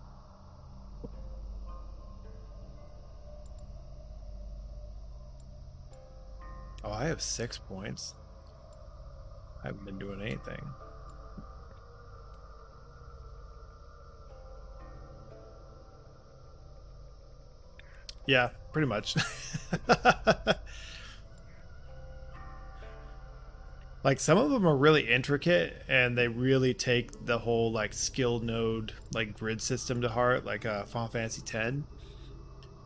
Oh, I have 6 points. I haven't been doing anything. Yeah, pretty much. Like, some of them are really intricate, and they really take the whole like skill node like grid system to heart, like Final Fantasy X,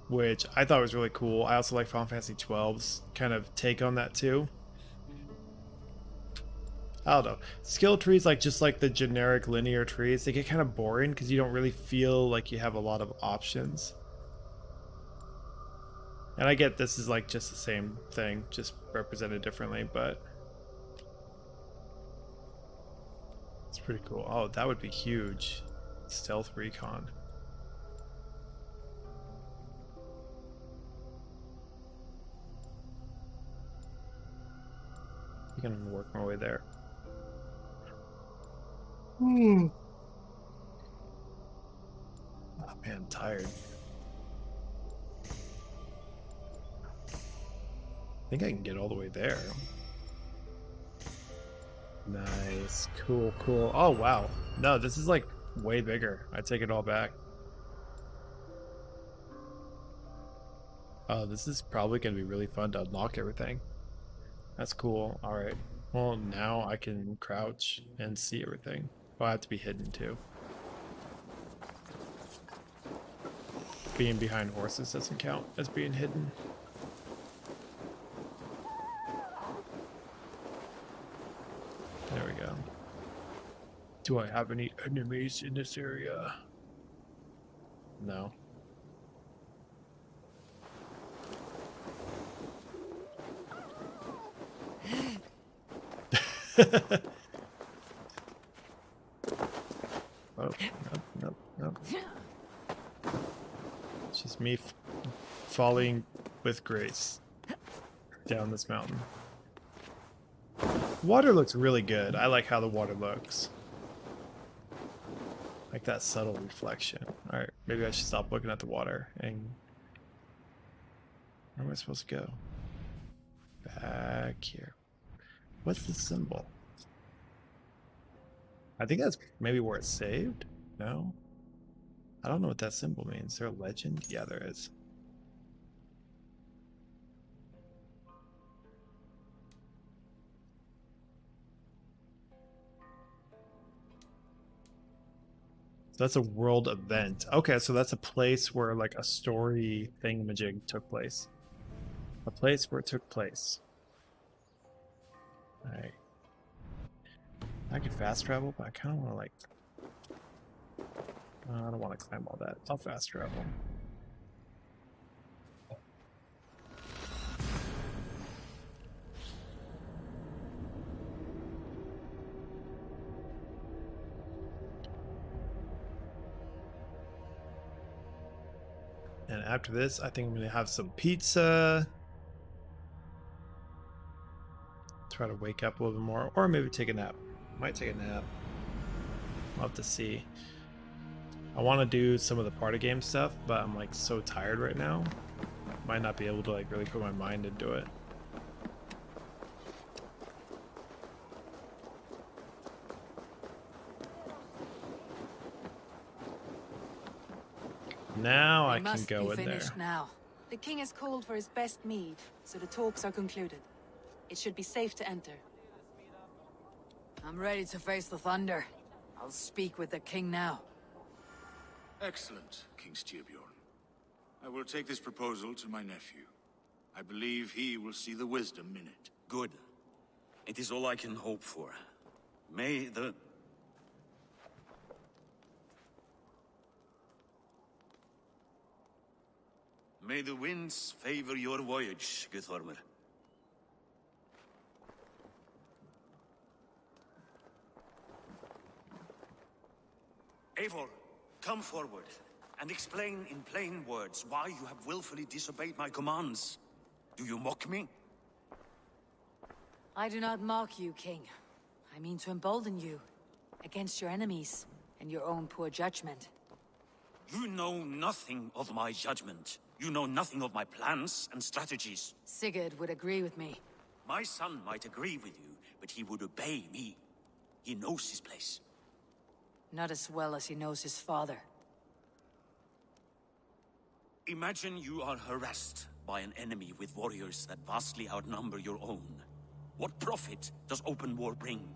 which I thought was really cool. I also like Final Fantasy XII's kind of take on that too. I don't know. Skill trees, like just like the generic linear trees, they get kind of boring because you don't really feel like you have a lot of options. And I get this is like just the same thing, just represented differently, but it's pretty cool. Oh, that would be huge. Stealth recon. I'm gonna work my way there. Oh man, I'm tired. I think I can get all the way there. Nice. Cool, cool. Oh, wow. No, this is like way bigger. I take it all back. Oh, this is probably going to be really fun to unlock everything. That's cool. All right. Well, now I can crouch and see everything. Oh, I have to be hidden too. Being behind horses doesn't count as being hidden. There we go. Do I have any enemies in this area? No. Oh, nope, nope, nope. It's just me falling with grace down this mountain. Water looks really good. I like how the water looks. Like that subtle reflection. Alright, maybe I should stop looking at the water and... Where am I supposed to go? Back here. What's the symbol? I think that's maybe where it's saved? No? I don't know what that symbol means. Is there a legend? Yeah, there is. So that's a world event. Okay, so that's a place where like a story thingamajig took place. A place where it took place. Alright. I can fast travel, but I kind of want to like... I don't want to climb all that. I'll fast travel. And after this, I think I'm going to have some pizza. Try to wake up a little bit more, or maybe take a nap. Might take a nap. I'll have to see. I want to do some of the party game stuff, but I'm like so tired right now. Might not be able to like really put my mind into it. Now I can go in there. Now. The king has called for his best mead, so the talks are concluded. It should be safe to enter. I'm ready to face the thunder. I'll speak with the king now. Excellent, King Styrbjorn. I will take this proposal to my nephew. I believe he will see the wisdom in it. Good. It is all I can hope for. May the... May the winds favor your voyage, Guthormer. Eivor, come forward and explain in plain words why you have willfully disobeyed my commands. Do you mock me? I do not mock you, king. I mean to embolden you against your enemies and your own poor judgment. You know nothing of my judgment. You know nothing of my plans and strategies. Sigurd would agree with me. My son might agree with you, but he would obey me. He knows his place. Not as well as he knows his father. Imagine you are harassed by an enemy with warriors that vastly outnumber your own. What profit does open war bring?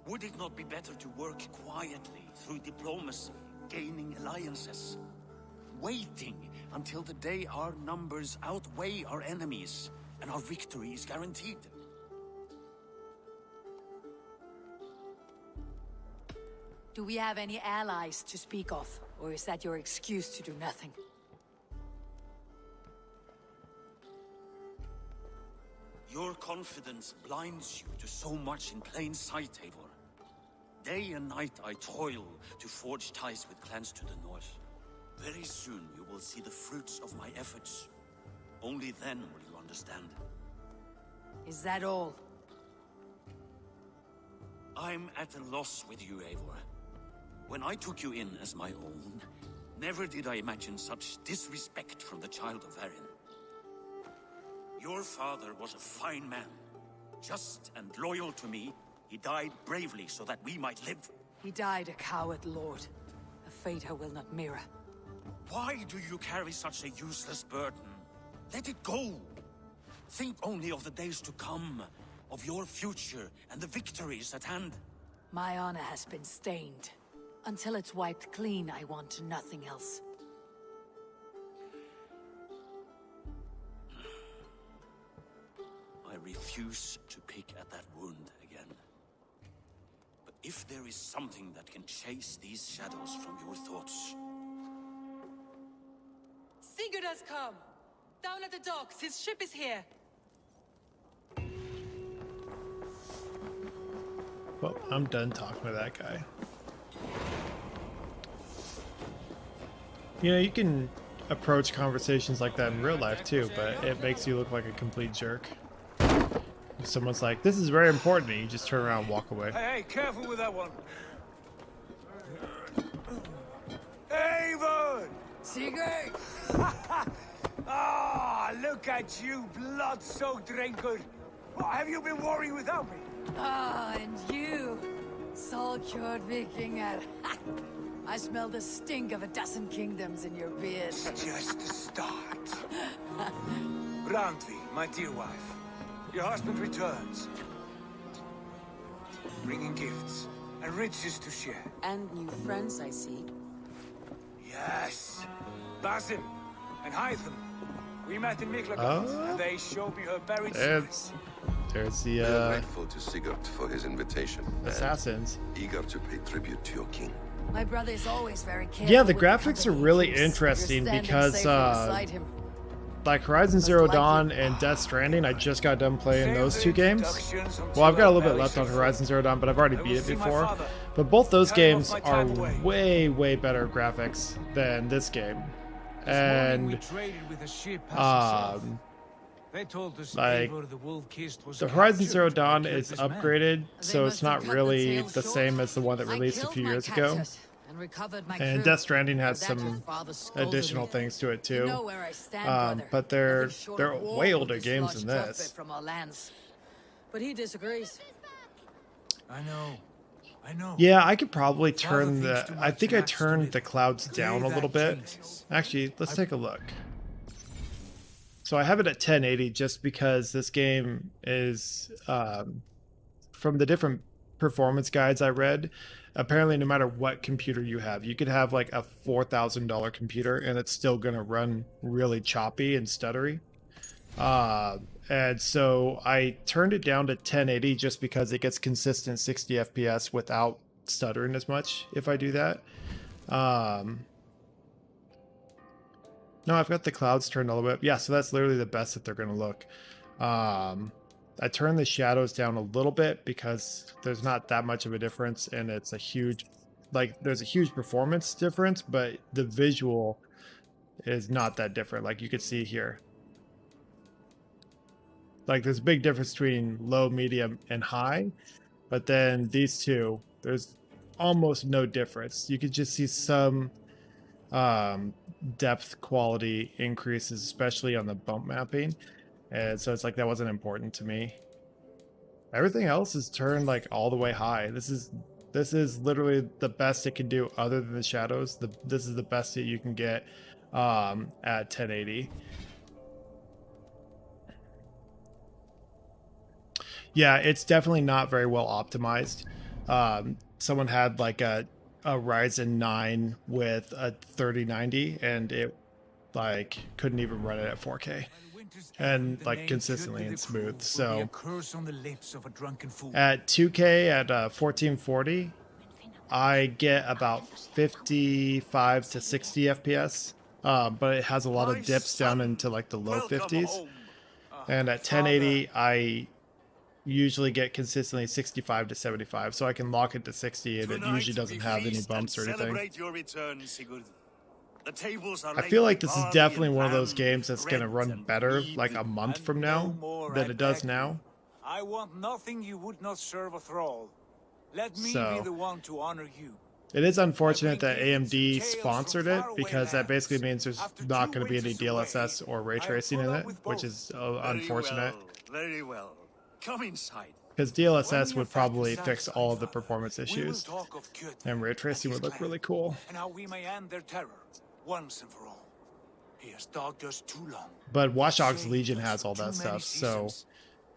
Would it not be better to work quietly through diplomacy, gaining alliances? Waiting until the day our numbers outweigh our enemies and our victory is guaranteed. Do we have any allies to speak of? Or is that your excuse to do nothing? Your confidence blinds you to so much in plain sight, Eivor. Day and night I toil to forge ties with clans to the north. Very soon you will see the fruits of my efforts. Only then will you understand. Is that all? I'm at a loss with you, Eivor. When I took you in as my own, never did I imagine such disrespect from the child of Varin. Your father was a fine man. Just and loyal to me, he died bravely so that we might live. He died a coward, Lord. A fate I will not mirror. Why do you carry such a useless burden? Let it go. Think only of the days to come, of your future and the victories at hand. My honor has been stained. Until it's wiped clean, I want nothing else. I refuse to pick at that wound again. But if there is something that can chase these shadows from your thoughts... Sigurd has come! Down at the docks, his ship is here! Well, I'm done talking to that guy. You know, you can approach conversations like that in real life too, but it makes you look like a complete jerk. If someone's like, this is very important, and you just turn around and walk away. Hey, careful with that one. Avon! Sigurd! Ah, look at you, blood-soaked raincoat. What, have you been worrying without me? Ah, and you, Salkjord Vikingar. I smell the stink of a dozen kingdoms in your beard. It's just the start. Randvi, my dear wife, your husband returns, bringing gifts and riches to share. And new friends, I see. Yes, Basim and Hytham. We met in Miklagard, and they showed me her buried secrets. There's We are the grateful to Sigurd for his invitation. and assassins. Eager to pay tribute to your king. My brother is always very careful. Yeah, the with graphics are company he really keeps. interesting You're standing because safely beside him. like Horizon Zero Dawn and Death Stranding, I just got done playing those two games. Well, I've got a little bit left on Horizon Zero Dawn, but I've already beat it before. But both those games are way, way better graphics than this game. And like the Horizon Zero Dawn is upgraded, so it's not really the same as the one that released a few years ago. And Death Stranding has some additional things to it too. But they're way older games than this. But he disagrees. I know. Yeah, I could probably turn the... I think I turned the clouds down a little bit. Actually, let's take a look. So I have it at 1080 just because this game is... from the different performance guides I read, apparently no matter what computer you have, you could have like a $4,000 computer and it's still going to run really choppy and stuttery. And so I turned it down to 1080 just because it gets consistent 60 FPS without stuttering as much if I do that. No, I've got the clouds turned all the way up. Yeah, so that's literally the best that they're going to look. I turned the shadows down a little bit because there's not that much of a difference, and it's a huge, like, there's a huge performance difference, but the visual is not that different, like you could see here. Like, there's a big difference between low, medium, and high, but then these two, there's almost no difference. You could just see some depth quality increases, especially on the bump mapping. And so it's like that wasn't important to me. Everything else is turned like all the way high. This is literally the best it can do other than the shadows. This is the best that you can get at 1080. Yeah, it's definitely not very well optimized. Someone had like a Ryzen 9 with a 3090 and it like couldn't even run it at 4K. And like consistently and smooth. So at 2K at 1440, I get about 55 to 60 FPS, but it has a lot of dips down into like the low 50s. And at 1080, I usually get consistently 65 to 75, so I can lock it to 60, and it usually doesn't have any bumps or anything. I feel like this is definitely one of those games that's going to run better like a month from now than it does now. I want nothing you would not serve a thrall. Let me be the one to honor you. It is unfortunate that AMD sponsored it, because that basically means there's not going to be any DLSS or ray tracing in it, which is unfortunate. Very well. Come inside. Because DLSS would probably fix all of the performance issues, and ray tracing would look really cool. And how we may end their terror once and for all. He has dogged us too long. But Watch Dogs Legion has all that stuff, so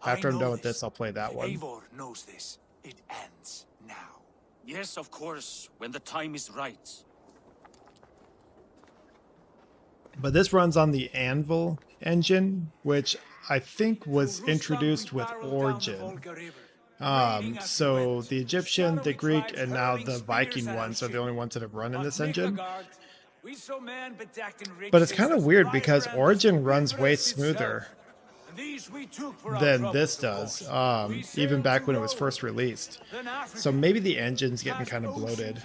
after I'm done with this, I'll play that one. Eivor knows this. It ends now. Yes, of course, when the time is right. But this runs on the Anvil engine, which I think was introduced with Origin. So the Egyptian, the Greek, and now the Viking ones are the only ones that have run in this engine. But it's kind of weird because Origin runs way smoother than this does, even back when it was first released. So maybe the engine's getting kind of bloated.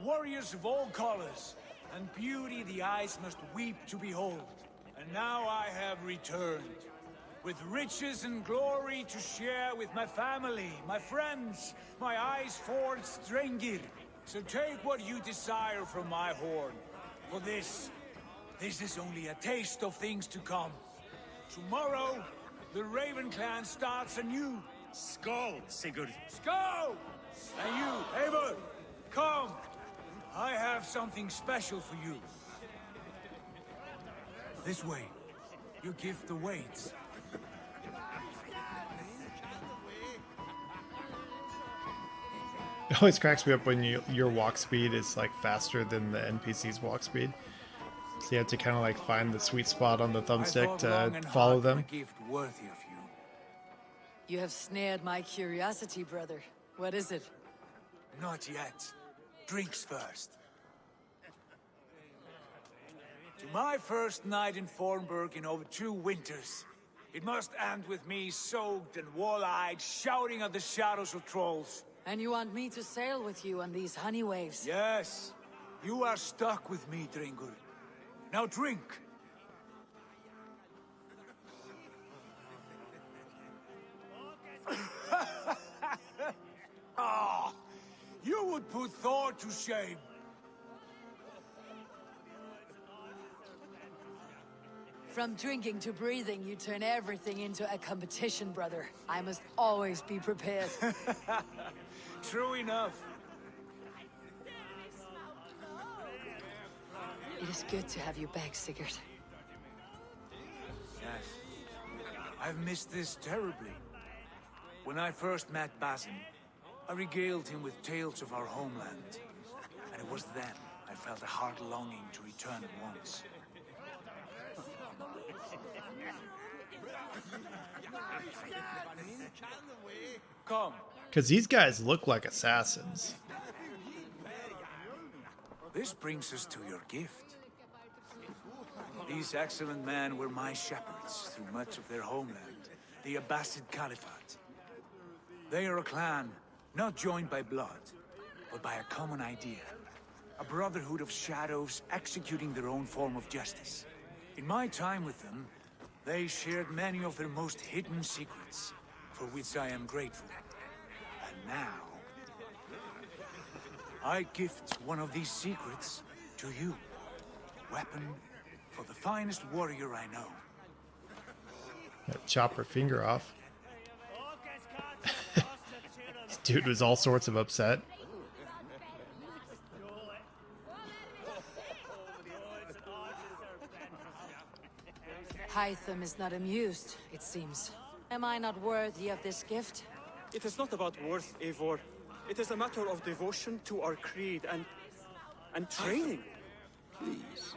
Warriors of all colors, and beauty the eyes must weep to behold. And now I have returned, with riches and glory to share with my family, my friends, my eyes-forged Strengir. So take what you desire from my horn. For this is only a taste of things to come. Tomorrow, the Raven clan starts anew. Skull, Sigurd. Skull! And you, Eivor, come. I have something special for you. This way. Your gift awaits. It always cracks me up when your walk speed is like faster than the NPC's walk speed. So you have to kind of like find the sweet spot on the thumbstick to follow them. You have snared my curiosity, brother. What is it? Not yet. Drinks first. To my first night in Fornburg in over 2 winters. It must end with me soaked and wall-eyed, shouting at the shadows of trolls. And you want me to sail with you on these honey waves? Yes. You are stuck with me, Dringur. Now drink. Ah, you would put Thor to shame. From drinking to breathing, you turn everything into a competition, brother. I must always be prepared. True enough. It is good to have you back, Sigurd. Yes. I've missed this terribly. When I first met Basim, I regaled him with tales of our homeland. And it was then I felt a heart longing to return at once. Come. Because these guys look like assassins. This brings us to your gift. These excellent men were my shepherds through much of their homeland, the Abbasid Caliphate. They are a clan, not joined by blood, but by a common idea. A brotherhood of shadows executing their own form of justice. In my time with them, they shared many of their most hidden secrets, for which I am grateful. And now, I gift one of these secrets to you. Weapon for the finest warrior I know. Chop her finger off. This dude was all sorts of upset. Hytham is not amused, it seems. Am I not worthy of this gift? It is not about worth, Eivor. It is a matter of devotion to our creed and training. Please.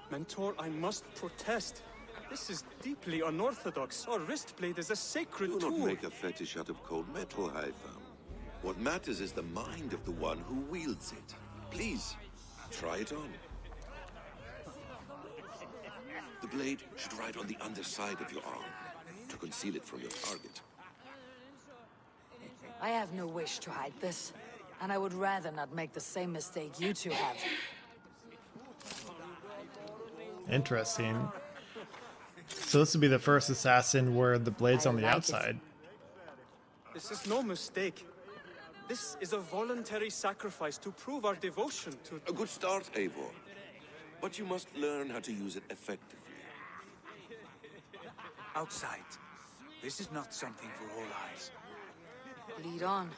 Mentor, I must protest. This is deeply unorthodox. Our wrist blade is a sacred Do tool. not make a fetish out of cold metal, Hytham. What matters is the mind of the one who wields it. Please, try it on. The blade should ride on the underside of your arm to conceal it from your target. I have no wish to hide this, and I would rather not make the same mistake you two have. Interesting. So this would be the first assassin where the blade's I on the like it. outside. This is no mistake. This is a voluntary sacrifice to prove our devotion to... A good start, Eivor. But you must learn how to use it effectively. Outside. This is not something for all eyes. Lead on.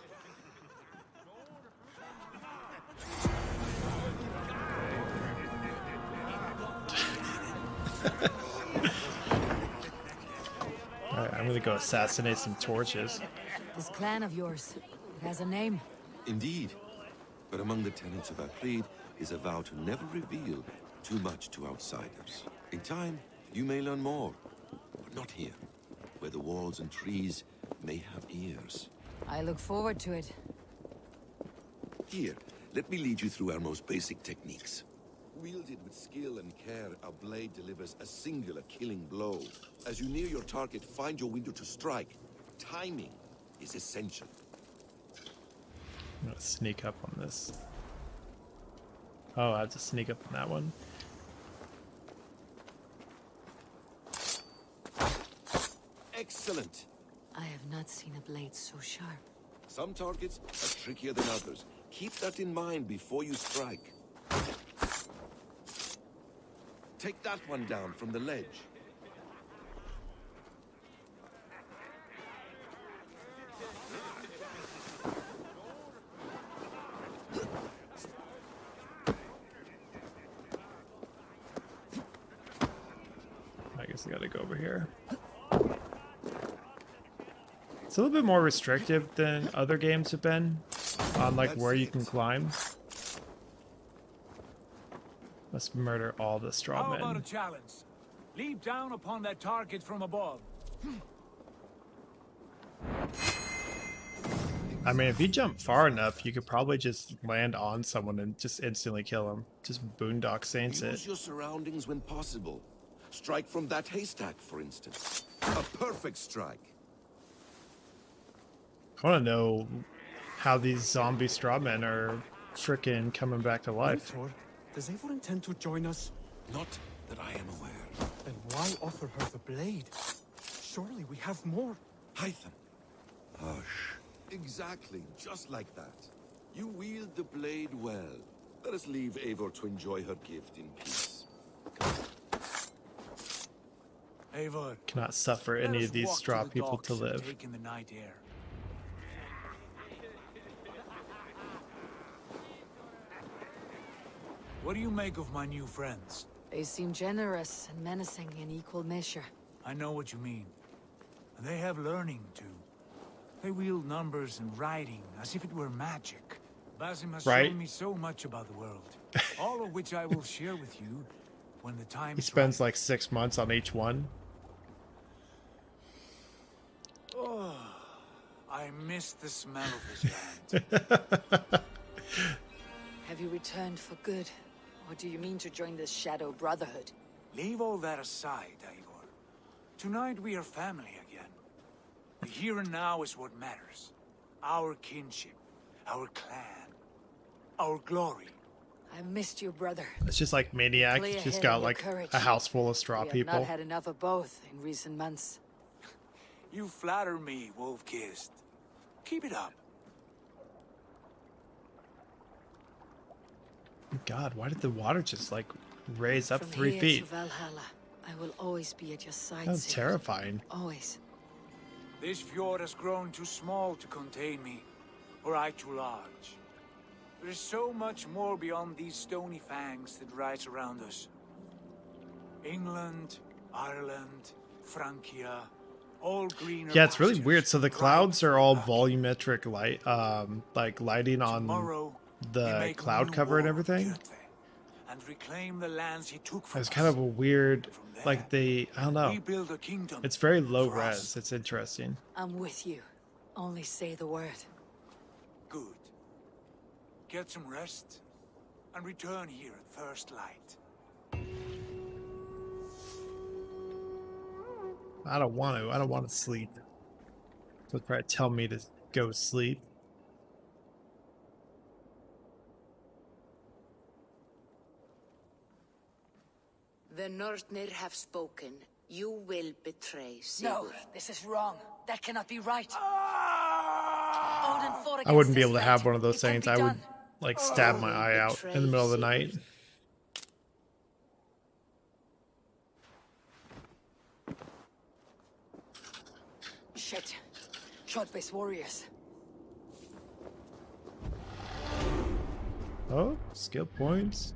Alright, I'm gonna go assassinate some torches. This clan of yours, it has a name. Indeed. But among the tenets of our creed is a vow to never reveal too much to outsiders. In time, you may learn more. But not here, where the walls and trees may have ears. I look forward to it. Here, let me lead you through our most basic techniques. Wielded with skill and care, our blade delivers a singular killing blow. As you near your target, find your window to strike. Timing is essential. I'm gonna sneak up on this. Oh, I have to sneak up on that one. Excellent! I have not seen a blade so sharp. Some targets are trickier than others. Keep that in mind before you strike. Take that one down from the ledge. I guess I gotta go over here. It's a little bit more restrictive than other games have been on like where you can climb. Let's murder all the straw How about a men. challenge? Leap down upon that target from above. I mean, if you jump far enough, you could probably just land on someone and just instantly kill them. Just Boondock Saints Use it. your surroundings when possible. Strike from that haystack, for instance. A perfect strike. I want to know how these zombie straw men are frickin' coming back to life. Mentor, does Eivor intend to join us? Not that I am aware. Then why offer her the blade? Surely we have more. Hytham. Hush. Exactly, just like that. You wield the blade well. Let us leave Eivor to enjoy her gift in peace. Eivor, Cannot suffer let any us of these walk straw the people to docks and live. take in the night air. What do you make of my new friends? They seem generous and menacing in equal measure. I know what you mean. And they have learning, too. They wield numbers and writing as if it were magic. Basim has Right. shown me so much about the world, all of which I will share with you when the time He is spends right. like 6 months on each one. Oh, I miss the smell of this land. Have you returned for good? Or do you mean to join the Shadow Brotherhood? Leave all that aside, Eivor. Tonight we are family again. The here and now is what matters. Our kinship, our clan, our glory. I've missed you, brother. It's just like Maniac. Clear He's just head got and like courage. a house full of straw We have people. not had enough of both in recent months. You flatter me, Wolf-Kissed. Keep it up. God, why did the water just like raise up From 3 here feet? to Valhalla, I will always be at your side. That was Sigurd. terrifying. Always. This fjord has grown too small to contain me, or I too large. There is so much more beyond these stony fangs that rise around us. England, Ireland, Francia, all greener Yeah, it's really pastures, weird. So the bright clouds are all lucky. volumetric light, like lighting on Tomorrow, we the make cloud new cover and war, everything. Kjotve, and reclaim the lands he took from It's us. kind of a weird, From there, like I don't know. we build a kingdom It's very low for us. res. It's interesting. I'm with you. Only say the word. get some rest, and return here at first light. I don't want to. I don't want to sleep. They'll probably tell me to go sleep. The Northnir have spoken. You will betray Sigurd. No, this is wrong. That cannot be right. I wouldn't be able to have one of those things. I would like stab my eye out in the middle of the night. Shit. Short-based warriors. Oh, skill points.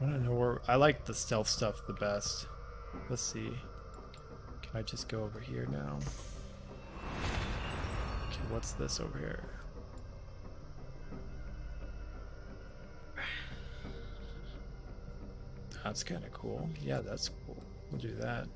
I don't know where. I like the stealth stuff the best. Let's see. Can I just go over here now? Okay, what's this over here? That's kind of cool. Yeah, that's cool. We'll do that.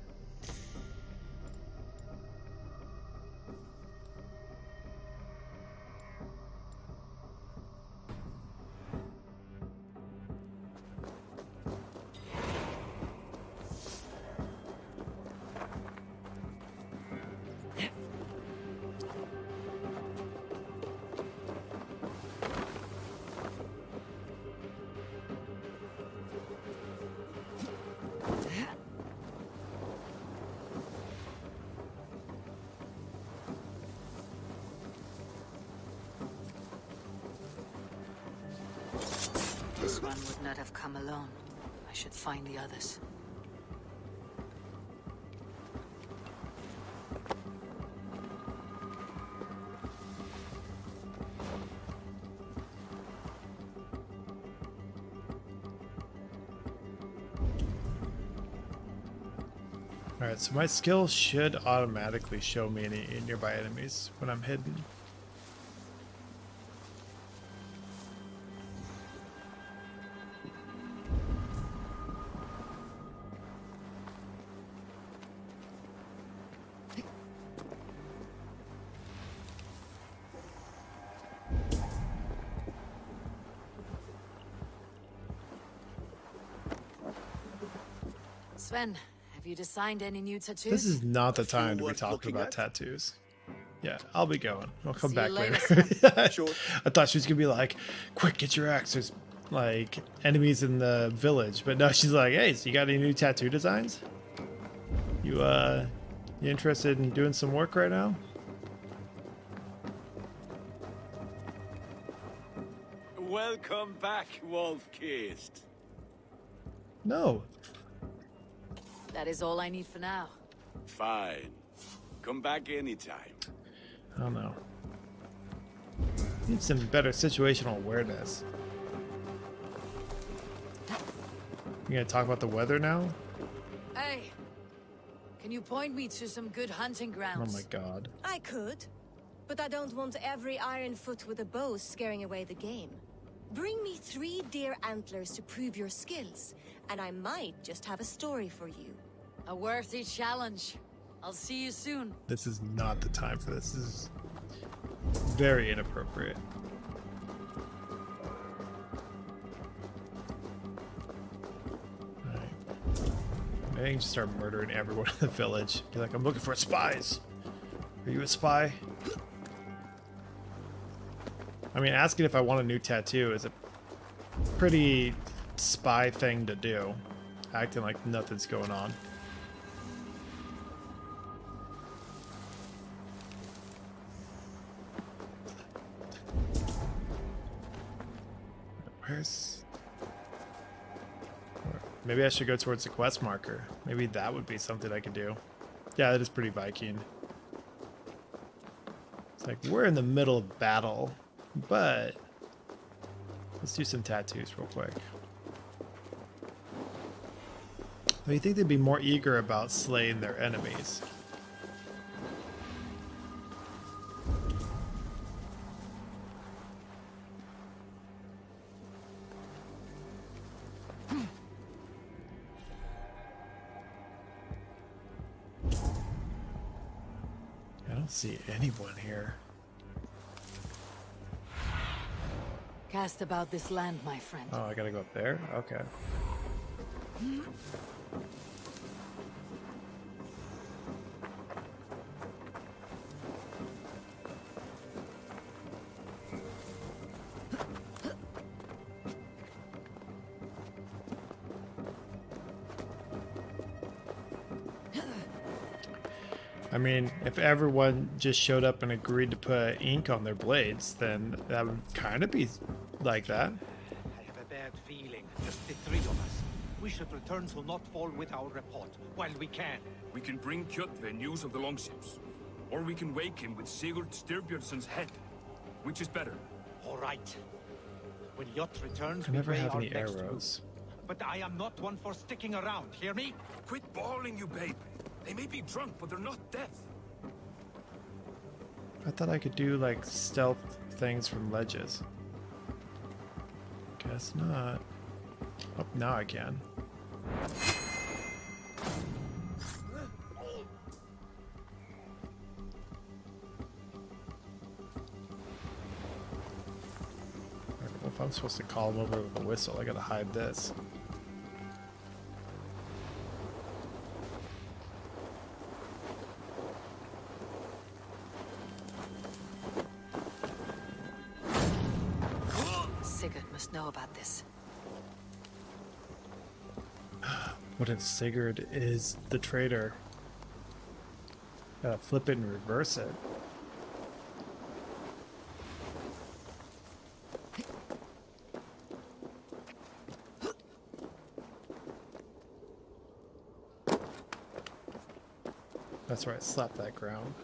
This one would not have come alone. I should find the others. Alright, so my skill should automatically show me any nearby enemies when I'm hidden. Sven, have you designed any new tattoos? This is not the time to be talking about tattoos. Yeah, I'll be going. I'll come See back you later. later, Sure. I thought she was gonna be like, quick, get your axe. There's like enemies in the village. But no, she's like, hey, so you got any new tattoo designs? You interested in doing some work right now? Welcome back, Wolf-Kissed. No. That is all I need for now. Fine. Come back anytime. I don't know. Need some better situational awareness. You gonna talk about the weather now? Hey, can you point me to some good hunting Oh grounds? my god. I could, but I don't want every iron foot with a bow scaring away the game. Bring me 3 deer antlers to prove your skills, and I might just have a story for you. A worthy challenge. I'll see you soon. This is not the time for this. This is very inappropriate. Alright. Maybe I can just start murdering everyone in the village. Be like, I'm looking for spies. Are you a spy? I mean, asking if I want a new tattoo is a pretty spy thing to do. Acting like nothing's going on. Where's... Maybe I should go towards the quest marker. Maybe that would be something I could do. Yeah, that is pretty Viking. It's like, we're in the middle of battle, but let's do some tattoos real quick. Well, you think they'd be more eager about slaying their enemies. I don't see anyone here. Cast about this land, my friend. Oh, I gotta go up there? Okay. I mean, if everyone just showed up and agreed to put ink on their blades, then that would kind of be like that. I have a bad feeling. Just the three of us. We should return to Notfall with our report, while we can. We can bring Kjotve news of the longships. Or we can wake him with Sigurd Styrbjörnsson's head. Which is better? All right. When Jot returns, I never we weigh have our any next arrows. move. But I am not one for sticking around, hear me? Quit bawling, you babe. They may be drunk, but they're not deaf. I thought I could do like stealth things from ledges. Guess not. Oh, now I can. Well, if I'm supposed to call him over with a whistle, I gotta hide this. Sigurd must know about this. What if Sigurd is the traitor? Gotta flip it and reverse it. That's right, slap that ground.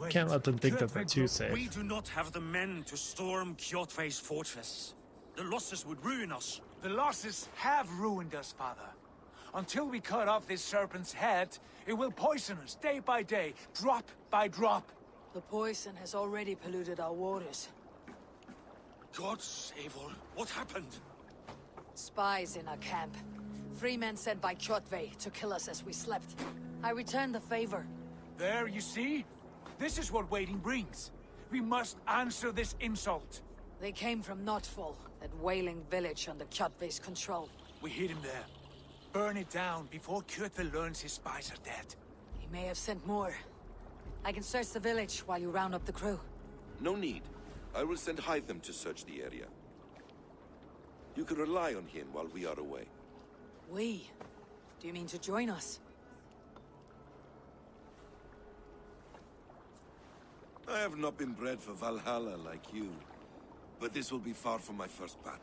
Can't let them think that they're too safe. We do not have the men to storm Kjotve's fortress. The losses would ruin us. The losses have ruined us, father. Until we cut off this serpent's head, it will poison us day by day, drop by drop. The poison has already polluted our waters. God save all. What happened? Spies in our camp. 3 men sent by Kjotve to kill us as we slept. I returned the favor. There, you see? This is what waiting brings. We must answer this insult. They came from Notfall, that wailing village under Kjotve's control. We hid him there. Burn it down before Kjotve learns his spies are dead. He may have sent more. I can search the village while you round up the crew. No need. I will send Hytham to search the area. You can rely on him while we are away. We? Do you mean to join us? I have not been bred for Valhalla like you, but this will be far from my first battle.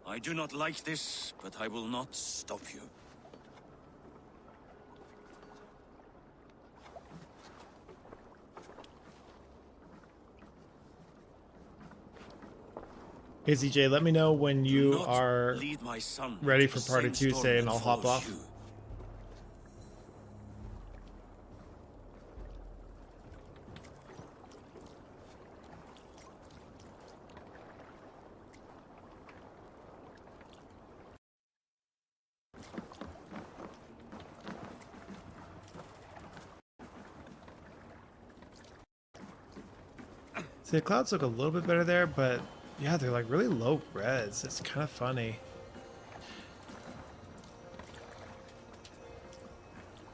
I do not like this, but I will not stop you. Hey ZJ, let me know when you Do not are lead my son ready into for the Party same storm Tuesday and that I'll hop follows off. you. See, the clouds look a little bit better there, but yeah, they're like really low res. It's kind of funny.